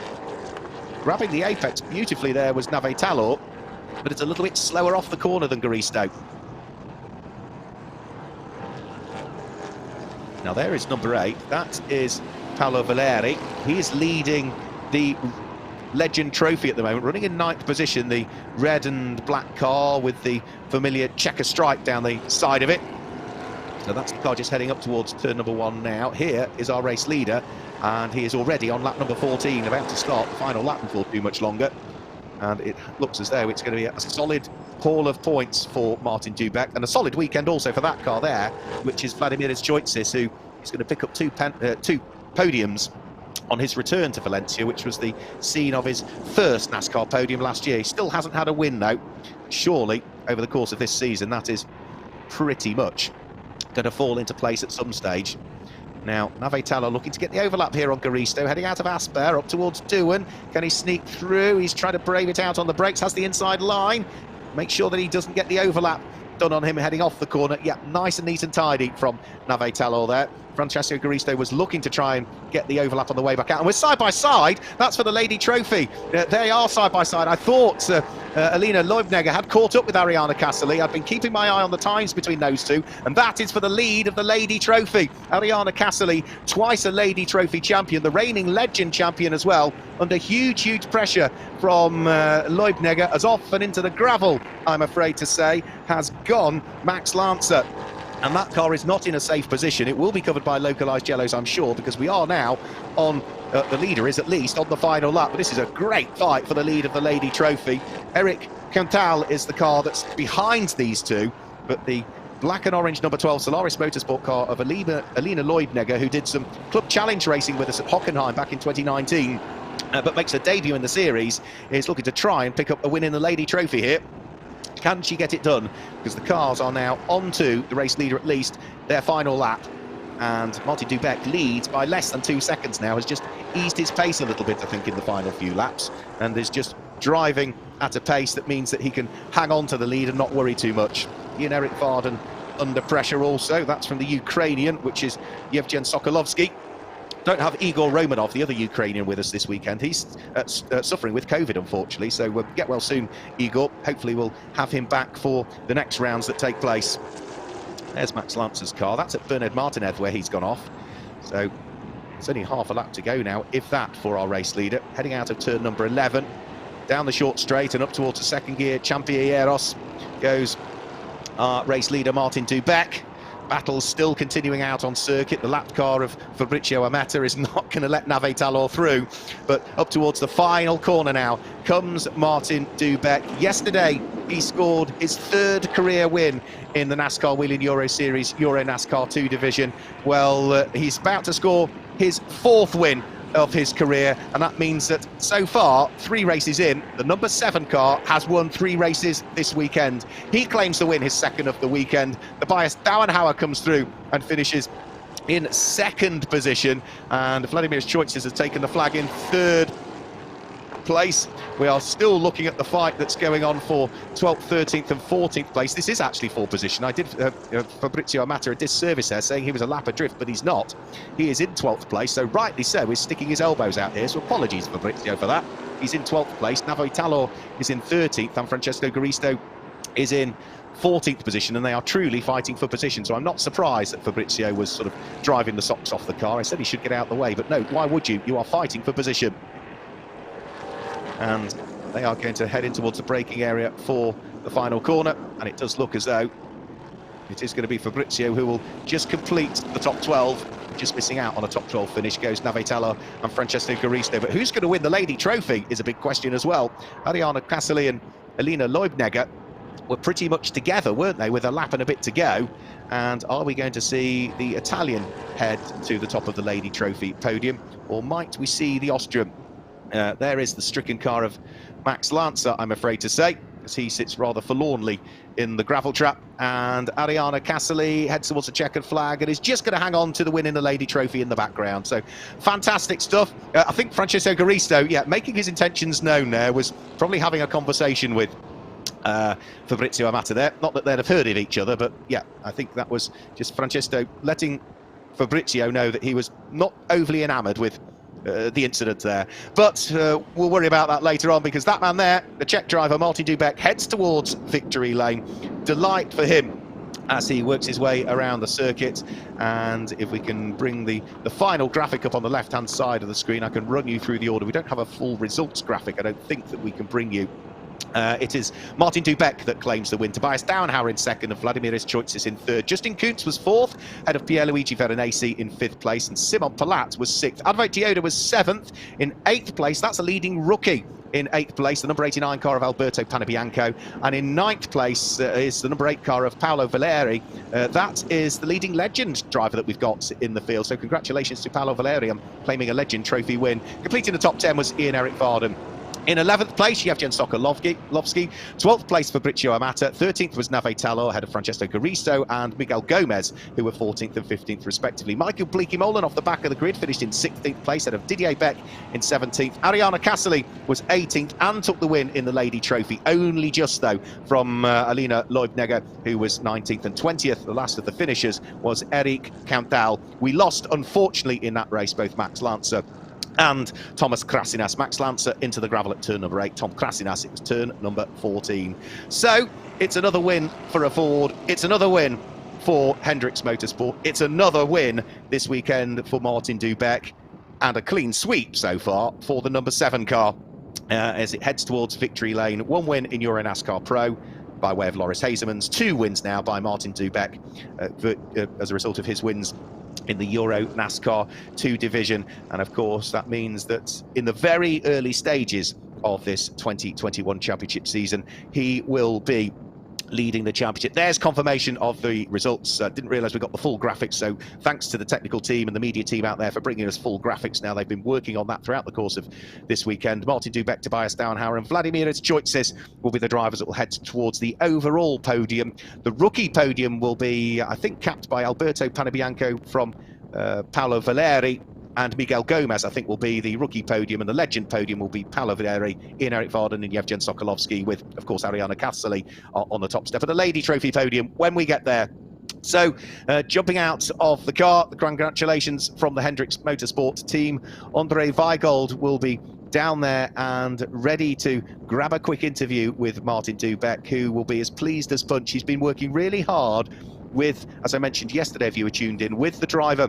Grabbing the apex beautifully there was Navetalor, but it's a little bit slower off the corner than Garisto. Now there is number 8, that is Paolo Valeri. He is leading the Legend Trophy at the moment, running in 9th position, the red and black car with the familiar checker stripe down the side of it. So that's the car just heading up towards turn number 1 now. Here is our race leader, and he is already on lap number 14, about to start the final lap before too much longer. And it looks as though it's going to be a solid haul of points for Martin Dubeck, and a solid weekend also for that car there, which is Vladimir Choitsis, who is going to pick up two podiums on his return to Valencia, which was the scene of his first NASCAR podium last year. He still hasn't had a win though. Surely over the course of this season that is pretty much going to fall into place at some stage. Now Navetalor looking to get the overlap here on Garisto, heading out of Asper up towards Dewan. Can he sneak through? He's trying to brave it out on the brakes, has the inside line. Make sure that he doesn't get the overlap done on him heading off the corner. Yeah, nice and neat and tidy from Navetalor there. Francesco Garisto was looking to try and get the overlap on the way back out. And we're side by side. That's for the Lady Trophy. They are side by side. I thought Alina Leubnegger had caught up with Ariana Cassily. I've been keeping my eye on the times between those two. And that is for the lead of the Lady Trophy. Ariana Cassily, twice a Lady Trophy champion, the reigning Legend champion as well, under huge pressure from Leubnegger, as off and into the gravel, I'm afraid to say, has gone Max Lancer. And that car is not in a safe position. It will be covered by localised yellows, I'm sure, because we are now on, the leader is at least on the final lap. But this is a great fight for the lead of the Lady Trophy. Eric Cantal is the car that's behind these two, but the black and orange number 12 Solaris Motorsport car of Alina Leubnegger, who did some Club Challenge racing with us at Hockenheim back in 2019, but makes her debut in the series, is looking to try and pick up a win in the Lady Trophy here. Can she get it done? Because the cars are now onto the race leader at least, their final lap. And Martin Dubeck leads by less than 2 seconds now, has just eased his pace a little bit, I think, in the final few laps. And is just driving at a pace that means that he can hang on to the lead and not worry too much. Ian Eric Varden under pressure also. That's from the Ukrainian, which is Yevgen Sokolovsky. Don't have Igor Romanov, the other Ukrainian, with us this weekend. He's suffering with COVID, unfortunately, so get well soon, Igor. Hopefully we'll have him back for the next rounds that take place. There's Max Lancer's car. That's at Bernard Martinez where he's gone off. So it's only half a lap to go now, if that, for our race leader. Heading out of turn number 11, down the short straight and up towards the second gear, Champieros, goes our race leader Martin Dubeck. Battle's still continuing out on circuit. The lap car of Fabrizio Amata is not going to let Navetalor through. But up towards the final corner now comes Martin Dubeck. Yesterday, he scored his 3rd career win in the NASCAR Whelen Euro Series EuroNASCAR 2 division. Well, he's about to score his 4th win of his career, and that means that so far, 3 races in, the number 7 car has won 3 races this weekend. He claims to win his 2nd of the weekend. The biased Dauenhauer comes through and finishes in 2nd position, and Vladimir Choitsis has taken the flag in 3rd place. We are still looking at the fight that's going on for 12th, 13th and 14th place. This is actually 4th position. I did Fabrizio Amata a disservice there, saying he was a lap adrift, but he's not. He is in 12th place, so rightly so, he's sticking his elbows out here, so apologies Fabrizio for that. He's in 12th place. Navetalor is in 13th, and Francesco Garisto is in 14th position, and they are truly fighting for position. So I'm not surprised that Fabrizio was sort of driving the socks off the car. I said he should get out of the way, but no, why would you? You are fighting for position. And they are going to head in towards the braking area for the final corner, and it does look as though it is going to be Fabrizio who will just complete the top 12. Just missing out on a top 12 finish goes Navetalor and Francesco Garisto. But who's going to win the Lady Trophy is a big question as well. Ariana Cassily and Alina Leubnegger were pretty much together, weren't they, with a lap and a bit to go? And are we going to see the Italian head to the top of the Lady Trophy podium, or might we see the Austrian? There is the stricken car of Max Lancer, I'm afraid to say, as he sits rather forlornly in the gravel trap. And Ariana Cassily heads towards the checkered flag and is just going to hang on to the win in the Lady Trophy in the background. So fantastic stuff. I think Francesco Garisto, yeah, making his intentions known there, was probably having a conversation with Fabrizio Amata there. Not that they'd have heard of each other, but yeah, I think that was just Francesco letting Fabrizio know that he was not overly enamoured with the incident there. But we'll worry about that later on, because that man there, the Czech driver Martin Dubek, heads towards victory lane. Delight for him as he works his way around the circuit. And if we can bring the final graphic up on the left-hand side of the screen, I can run you through the order. We don't have a full results graphic, I don't think, that we can bring you. It is Martin Dubek that claims the win. Tobias Downhauer in second and Vladimir Choitzes in third. Justin Kuntz was fourth, ahead of Pierluigi Veronese in fifth place, and Simon Palat was sixth. Advoit Dioda was seventh. In eighth place, that's a leading rookie. In eighth place, the number 89 car of Alberto Panebianco, and in ninth place is the number 8 car of Paolo Valeri. That is the leading legend driver that we've got in the field, so congratulations to Paolo Valeri on claiming a legend trophy win. Completing the top 10 was Ian-Eric Varden. In 11th place, Yevgen Sokolovsky. 12th place, Fabrizio Amata. 13th was Nave Talor, ahead of Francesco Caristo and Miguel Gomez, who were 14th and 15th respectively. Michael Bleeky-Molen off the back of the grid finished in 16th place, ahead of Didier Beck in 17th. Ariana Casserly was 18th and took the win in the Lady Trophy, only just though from Alina Leubnegger, who was 19th and 20th. The last of the finishers was Eric Countdal. We lost, unfortunately, in that race, both Max Lancer and Thomas Krasinas. Max Lancer into the gravel at turn number 8. Tom Krasinas, it was turn number 14. So it's another win for a Ford. It's another win for Hendricks Motorsport. It's another win this weekend for Martin Dubek, and a clean sweep so far for the number 7 car as it heads towards victory lane. 1 win in EuroNASCAR Pro by way of Loris Hazemans. 2 wins now by Martin Dubek as a result of his wins in the EuroNASCAR 2 division. And of course that means that in the very early stages of this 2021 championship season, he will be leading the championship. There's confirmation of the results. Didn't realise we got the full graphics, so thanks to the technical team and the media team out there for bringing us full graphics. Now they've been working on that throughout the course of this weekend. Martin Dubek, Tobias Downhauer and Vladimir Choitzes will be the drivers that will head towards the overall podium. The rookie podium will be, I think, capped by Alberto Panebianco from Paolo Valeri, and Miguel Gomez, I think, will be the rookie podium, and the legend podium will be Paolo Valeri, Ian-Eric Varden and Yevgen Sokolovsky, with, of course, Ariana Casserly on the top step of the Lady Trophy podium when we get there. So, jumping out of the car, congratulations from the Hendricks Motorsport team. Andre Weigold will be down there and ready to grab a quick interview with Martin Dubek, who will be as pleased as punch. He's been working really hard with, as I mentioned yesterday, if you were tuned in, with the driver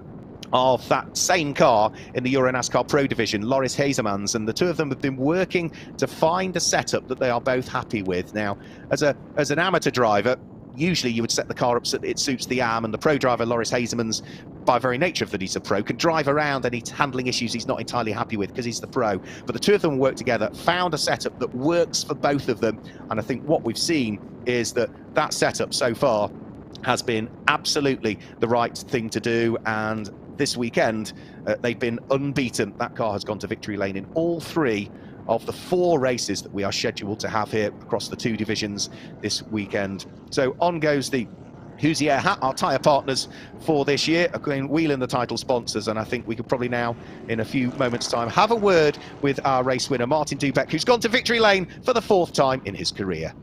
of that same car in the EuroNASCAR Pro Division, Loris Hazemans, and the two of them have been working to find a setup that they are both happy with. Now, as an amateur driver, usually you would set the car up so that it suits the AM, and the pro driver, Loris Hazemans, by very nature of that he's a pro, can drive around any handling issues he's not entirely happy with because he's the pro. But the two of them work together, found a setup that works for both of them, and I think what we've seen is that that setup so far has been absolutely the right thing to do. And this weekend, they've been unbeaten. That car has gone to victory lane in all 3 of the 4 races that we are scheduled to have here across the 2 divisions this weekend. So on goes the Hoosier hat, our tyre partners for this year, again, Whelen, the title sponsors, and I think we could probably now, in a few moments' time, have a word with our race winner, Martin Dubek, who's gone to victory lane for the 4th time in his career.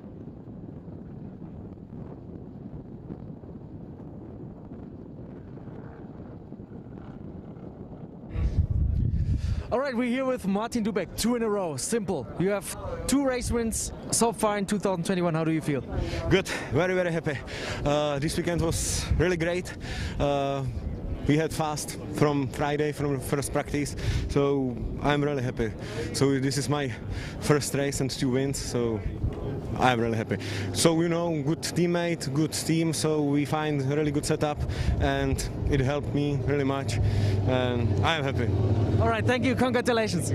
All right, we're here with Martin Dubek, 2 in a row. Simple. You have 2 race wins so far in 2021. How do you feel? Good, very, very happy. This weekend was really great. We had fast from Friday, from first practice, so I'm really happy. So this is my first race and 2 wins, so I'm really happy. So, you know, good teammate, good team, so we find a really good setup, and it helped me really much, and I'm happy. All right, thank you, congratulations.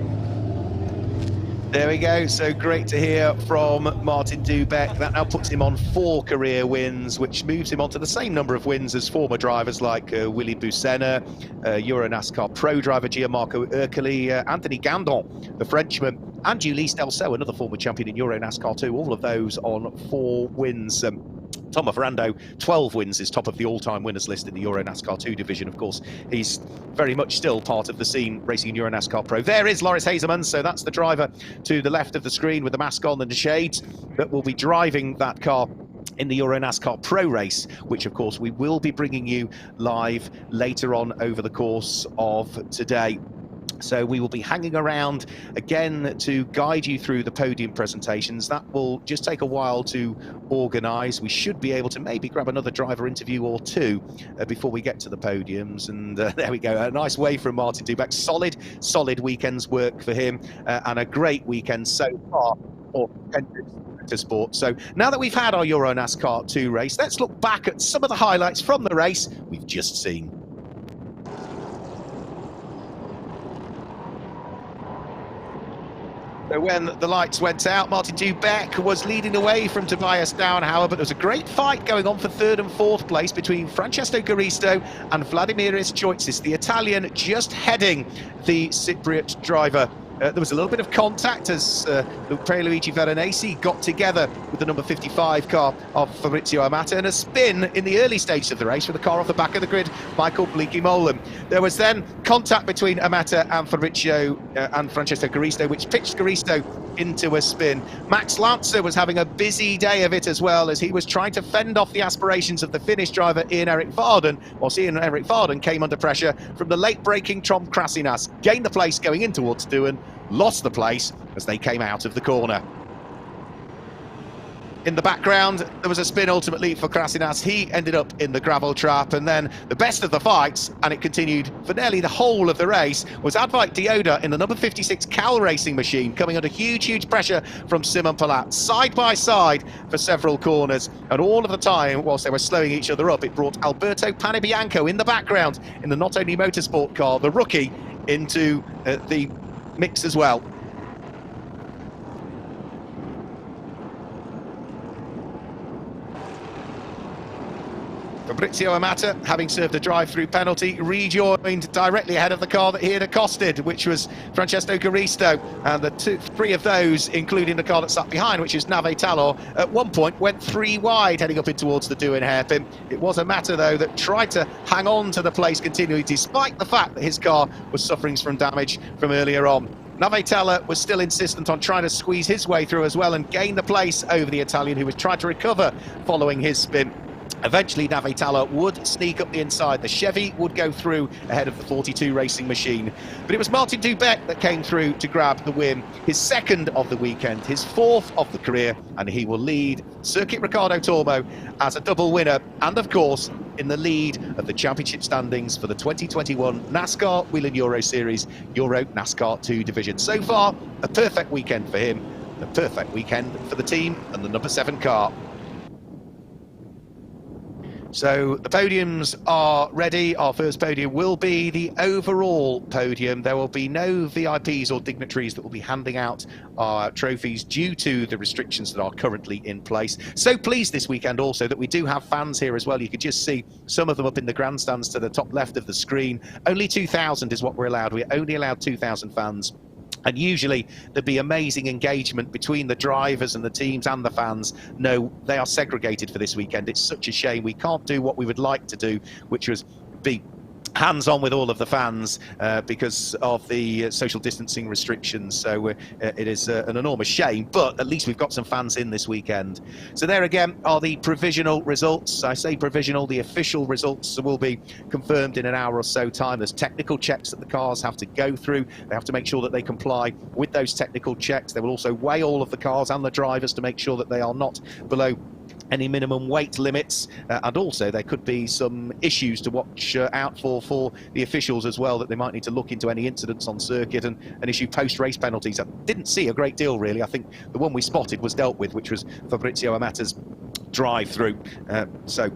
There we go. So great to hear from Martin Dubek. That now puts him on 4 career wins, which moves him on to the same number of wins as former drivers like Willy Busenna, EuroNASCAR Pro driver Gianmarco Ercoli, Anthony Gandon, the Frenchman, and Ulysse Delceau, another former champion in EuroNASCAR 2. All of those on 4 wins. Tom Ferrando, 12 wins, is top of the all-time winners list in the EuroNASCAR 2 division. Of course, he's very much still part of the scene racing in EuroNASCAR Pro. There is Loris Hazemans, so that's the driver to the left of the screen with the mask on and the shades that will be driving that car in the EuroNASCAR Pro race, which of course we will be bringing you live later on over the course of today. So we will be hanging around again to guide you through the podium presentations. That will just take a while to organise. We should be able to maybe grab another driver interview or two before we get to the podiums. And there we go, a nice wave from Martin Dubeck. Solid weekend's work for him, and a great weekend so far for Hendricks Motorsport. So now that we've had our EuroNASCAR 2 race, let's look back at some of the highlights from the race we've just seen. So when the lights went out, Martin Dubeck was leading away from Tobias Downhauer, but there was a great fight going on for third and fourth place between Francesco Garisto and Vladimiris Choitsis, the Italian just heading the Cypriot driver. There was a little bit of contact as Luigi Veronesi got together with the number 55 car of Fabrizio Amata, and a spin in the early stages of the race with the car off the back of the grid, Michael Bleeky-Molen. There was then contact between Amata and Fabrizio and Francesco Garisto, which pitched Garisto into a spin. Max Lancer was having a busy day of it as well, as he was trying to fend off the aspirations of the Finnish driver Ian-Erik Varden, whilst Ian-Erik Varden came under pressure from the late-braking Tom Krasinas, gained the place going in towards Doohan, lost the place as they came out of the corner. In the background, there was a spin ultimately for Krasinas. He ended up in the gravel trap, and then the best of the fights, and it continued for nearly the whole of the race, was Advait Dioda in the number 56 Cal Racing machine, coming under huge pressure from Simon Palat, side by side for several corners. And all of the time, whilst they were slowing each other up, it brought Alberto Panebianco in the background in the Not Only Motorsport car, the rookie, into the mix as well. Fabrizio Amata, having served a drive-through penalty, rejoined directly ahead of the car that he had accosted, which was Francesco Garisto, and the three of those, including the car that sat behind, which is Nave Talor, at one point went 3 wide heading up in towards the Doohan hairpin. It was Amata, though, that tried to hang on to the place continually, despite the fact that his car was suffering from damage from earlier on. Nave Talor was still insistent on trying to squeeze his way through as well and gain the place over the Italian, who was trying to recover following his spin. Eventually, Nave Talor would sneak up the inside. The Chevy would go through ahead of the 42 Racing machine. But it was Martin Dubeck that came through to grab the win, his second of the weekend, his fourth of the career, and he will lead Circuit Ricardo Tormo as a double winner, and of course, in the lead of the championship standings for the 2021 NASCAR Whelen Euro Series EuroNASCAR 2 division. So far, a perfect weekend for him, a perfect weekend for the team and the number 7 car. So the podiums are ready. Our first podium will be the overall podium. There will be no VIPs or dignitaries that will be handing out our trophies due to the restrictions that are currently in place. So pleased this weekend also that we do have fans here as well. You could just see some of them up in the grandstands to the top left of the screen. Only 2,000 is what we're allowed. We're only allowed 2,000 fans. And usually there'd be amazing engagement between the drivers and the teams and the fans. No, they are segregated for this weekend. It's such a shame. We can't do what we would like to do, which was be hands-on with all of the fans because of the social distancing restrictions. So it is an enormous shame, but at least we've got some fans in this weekend. So there again are the provisional results. I say provisional, the official results will be confirmed in an hour or so time. There's technical checks that the cars have to go through. They have to make sure that they comply with those technical checks. They will also weigh all of the cars and the drivers to make sure that they are not below any minimum weight limits, and also there could be some issues to watch out for the officials as well, that they might need to look into any incidents on circuit and issue post-race penalties. I didn't see a great deal really. I think the one we spotted was dealt with, which was Fabrizio Amata's drive-through. So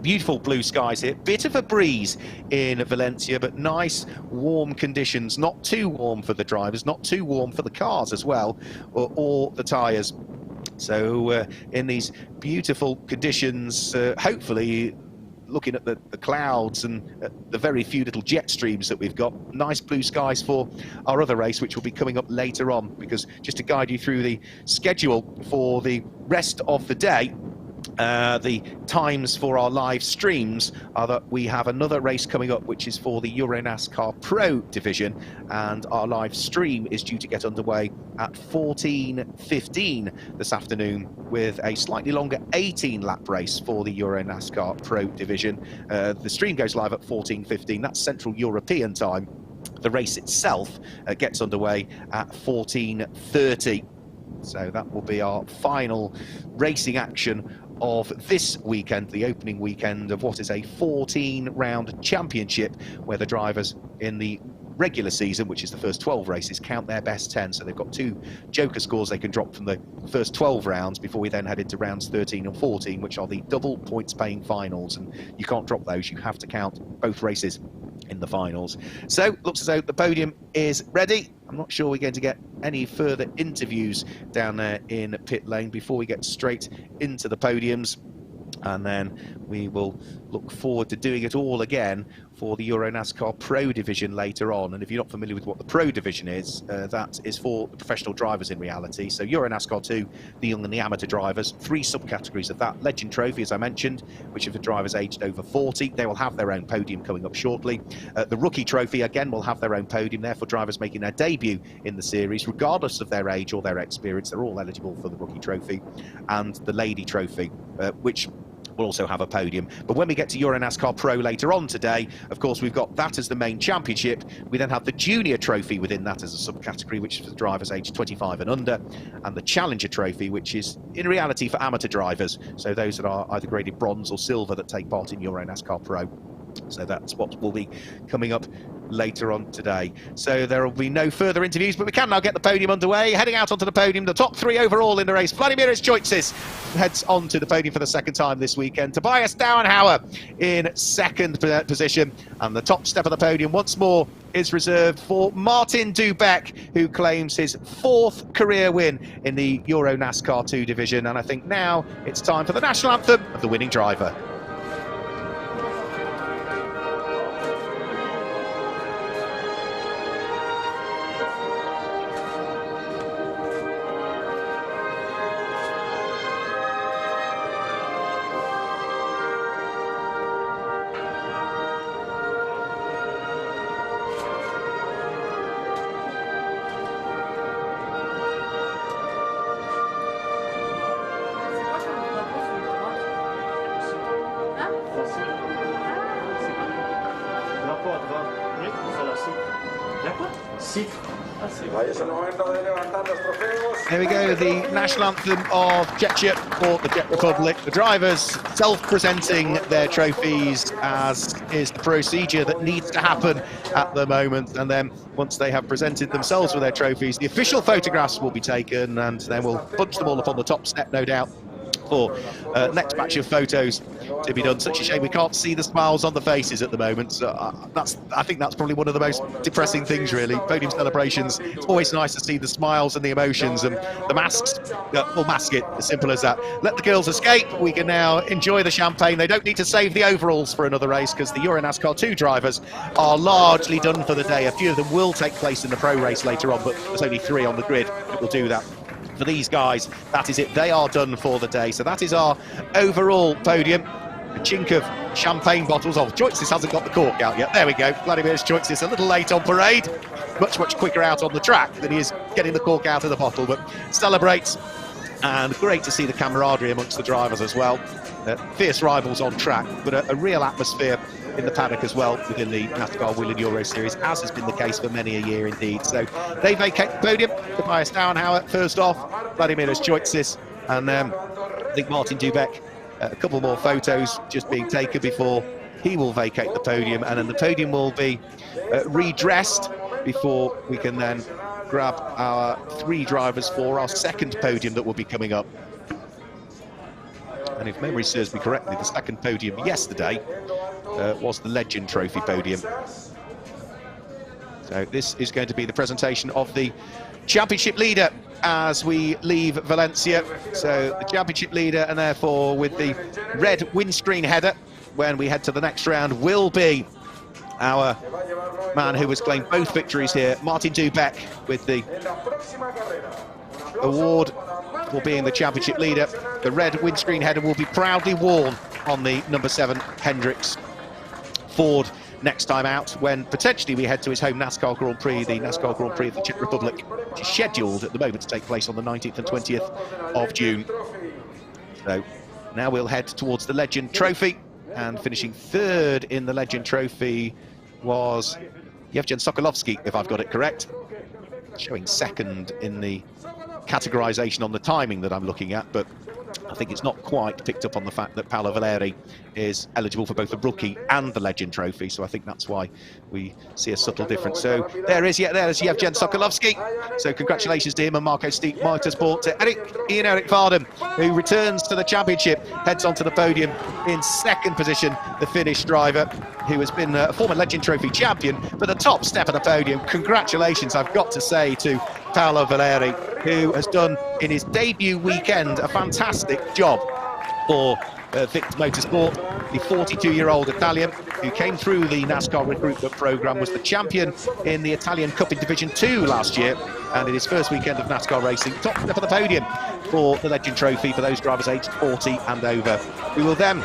beautiful blue skies here, bit of a breeze in Valencia, but nice warm conditions, not too warm for the drivers, not too warm for the cars as well, or the tyres. So in these beautiful conditions, hopefully looking at the clouds and the very few little jet streams that we've got, nice blue skies for our other race, which will be coming up later on. Because just to guide you through the schedule for the rest of the day, the times for our live streams are that we have another race coming up, which is for the EuroNASCAR Pro division, and our live stream is due to get underway at 14:15 this afternoon with a slightly longer 18-lap race for the EuroNASCAR Pro division. The stream goes live at 14:15. That's Central European time. the race itself gets underway at 14:30. So that will be our final racing action of this weekend, the opening weekend of what is a 14-round championship, where the drivers in the regular season, which is the first 12 races, count their best 10. So they've got 2 joker scores they can drop from the first 12 rounds before we then head into rounds 13 and 14, which are the double points paying finals. And you can't drop those. You have to count both races in the finals. So looks as though the podium is ready. I'm not sure we're going to get any further interviews down there in pit lane before we get straight into the podiums. And then we will look forward to doing it all again for the EuroNASCAR Pro Division later on. And if you're not familiar with what the Pro Division is, that is for the professional drivers in reality. So EuroNASCAR 2, the young and the amateur drivers, 3 subcategories of that. Legend Trophy, as I mentioned, which are for drivers aged over 40. They will have their own podium coming up shortly. The Rookie Trophy, again, will have their own podium there for drivers making their debut in the series, regardless of their age or their experience. They're all eligible for the Rookie Trophy. And the Lady Trophy, which will also have a podium. But when we get to EuroNASCAR Pro later on today, of course, we've got that as the main championship. We then have the Junior Trophy within that as a subcategory, which is for drivers aged 25 and under, and the Challenger Trophy, which is in reality for amateur drivers, so those that are either graded bronze or silver that take part in EuroNASCAR Pro. So that's what will be coming up later on today. So there will be no further interviews, but we can now get the podium underway. Heading out onto the podium, the top 3 overall in the race. Vladimir Choitzis heads on to the podium for the second time this weekend. Tobias Dauenhauer in second position. And the top step of the podium once more is reserved for Martin Dubeck, who claims his 4th career win in the EuroNASCAR 2 division. And I think now it's time for the national anthem of the winning driver. There we go, the national anthem of Czechia for the Czech Republic. The drivers self-presenting their trophies, as is the procedure that needs to happen at the moment. And then once they have presented themselves with their trophies, the official photographs will be taken, and then we'll bunch them all up on the top step, no doubt, for next batch of photos to be done. Such a shame we can't see the smiles on the faces at the moment. So I think that's probably one of the most depressing things, really. Podium celebrations, it's always nice to see the smiles and the emotions, and the masks, we'll mask it, as simple as that. Let the girls escape. We can now enjoy the champagne. They don't need to save the overalls for another race, because the EuroNASCAR 2 drivers are largely done for the day. A few of them will take place in the pro race later on, but there's only 3 on the grid that will do that. For these guys, that is it. They are done for the day. So that is our overall podium. A chink of champagne bottles. Oh, Choitzis hasn't got the cork out yet. There we go. Vladimir Choitzis a little late on parade. Much quicker out on the track than he is getting the cork out of the bottle, but celebrates. And great to see the camaraderie amongst the drivers as well. Fierce rivals on track, but a real atmosphere in the paddock as well within the NASCAR Whelen Euro Series, as has been the case for many a year indeed. So they vacate the podium. Tobias Dauenhauer first off, Vladimir Choitzis, and I think Martin Dubeck. A couple more photos just being taken before he will vacate the podium, and then the podium will be redressed before we can then grab our 3 drivers for our second podium that will be coming up. And if memory serves me correctly, the second podium yesterday was the Legend Trophy podium. So this is going to be the presentation of the championship leader as we leave Valencia. So the championship leader, and therefore with the red windscreen header when we head to the next round, will be our man who has claimed both victories here, Martin Dubeck, with the award for being the championship leader. The red windscreen header will be proudly worn on the number 7 Hendricks Ford next time out, when potentially we head to his home NASCAR Grand Prix, the NASCAR Grand Prix of the Czech Republic, which is scheduled at the moment to take place on the 19th and 20th of June. So now we'll head towards the Legend Trophy, and finishing 3rd in the Legend Trophy was Yevgen Sokolovsky, if I've got it correct, showing second in the categorization on the timing that I'm looking at, but I think it's not quite picked up on the fact that Paolo Valeri is eligible for both the rookie and the legend trophy, so I think that's why we see a subtle difference. So there's Yevgen Sokolovsky. So congratulations to him and Marco Steep Motorsport. To Eric Vardem, who returns to the championship, heads onto the podium in second position, the Finnish driver, who has been a former legend trophy champion, but the top step of the podium. Congratulations, I've got to say, to Paolo Valeri, who has done in his debut weekend a fantastic job for Victor Motorsport. The 42-year-old Italian who came through the NASCAR recruitment program, was the champion in the Italian Cup in Division 2 last year, and in his first weekend of NASCAR racing, top step of the podium for the Legend Trophy for those drivers aged 40 and over. We will then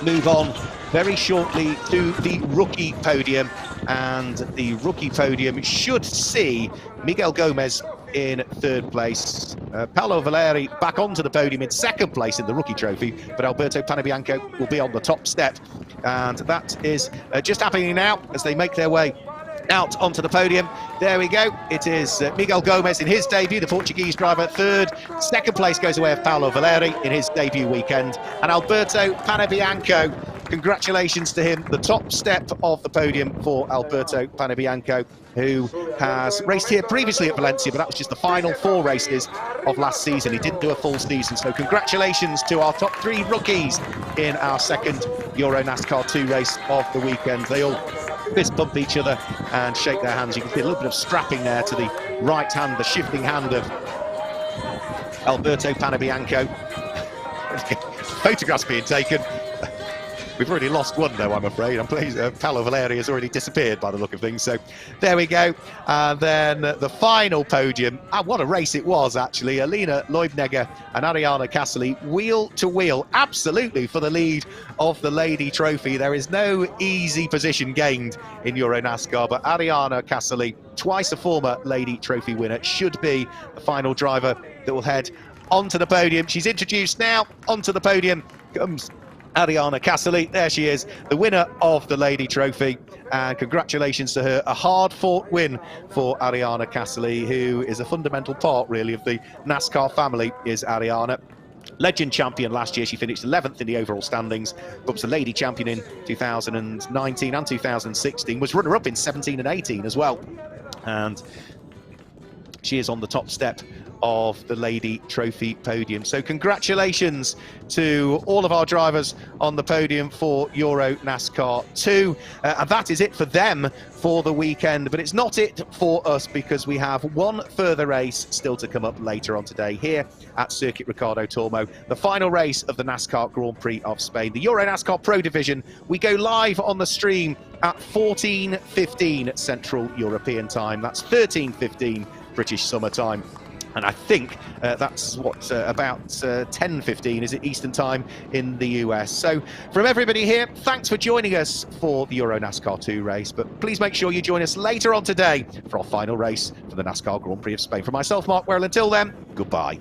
move on very shortly to the rookie podium, and the rookie podium should see Miguel Gomez in third place, Paolo Valeri back onto the podium in second place in the rookie trophy, but Alberto Panebianco will be on the top step, and that is just happening now as they make their way out onto the podium. There we go. It is Miguel Gomez in his debut, the Portuguese driver, third. Second place goes away of Paolo Valeri in his debut weekend, and Alberto Panebianco, congratulations to him, the top step of the podium for Alberto Panebianco, who has raced here previously at Valencia, but that was just the final 4 races of last season. He didn't do a full season, so congratulations to our top 3 rookies in our second EuroNASCAR 2 race of the weekend. They all fist bump each other and shake their hands. You can see a little bit of strapping there to the right hand, the shifting hand of Alberto Panebianco. Photographs being taken. We've already lost one, though, I'm afraid. I'm pleased Paolo Valeri has already disappeared by the look of things. So there we go. And then the final podium. And what a race it was, actually. Alina Leubnegger and Ariana Cassoli, wheel to wheel, absolutely for the lead of the Lady Trophy. There is no easy position gained in EuroNASCAR, but Ariana Cassoli, twice a former Lady Trophy winner, should be the final driver that will head onto the podium. She's introduced now. Onto the podium comes Ariana Cassoli. There she is, the winner of the Lady Trophy, and congratulations to her. A hard-fought win for Ariana Cassoli, who is a fundamental part, really, of the NASCAR family, is Ariana. Legend champion last year, she finished 11th in the overall standings, but was a lady champion in 2019 and 2016, was runner-up in 17 and 18 as well, and she is on the top step of the Lady Trophy podium. So congratulations to all of our drivers on the podium for EuroNASCAR 2. And that is it for them for the weekend. But it's not it for us, because we have one further race still to come up later on today here at Circuit Ricardo Tormo, the final race of the NASCAR Grand Prix of Spain, the EuroNASCAR Pro Division. We go live on the stream at 14:15 Central European Time. That's 13:15 British Summer Time. And I think that's what, about 10:15, is it, Eastern Time in the US. So from everybody here, thanks for joining us for the EuroNASCAR 2 race. But please make sure you join us later on today for our final race for the NASCAR Grand Prix of Spain. From myself, Mark Whelen, until then, goodbye.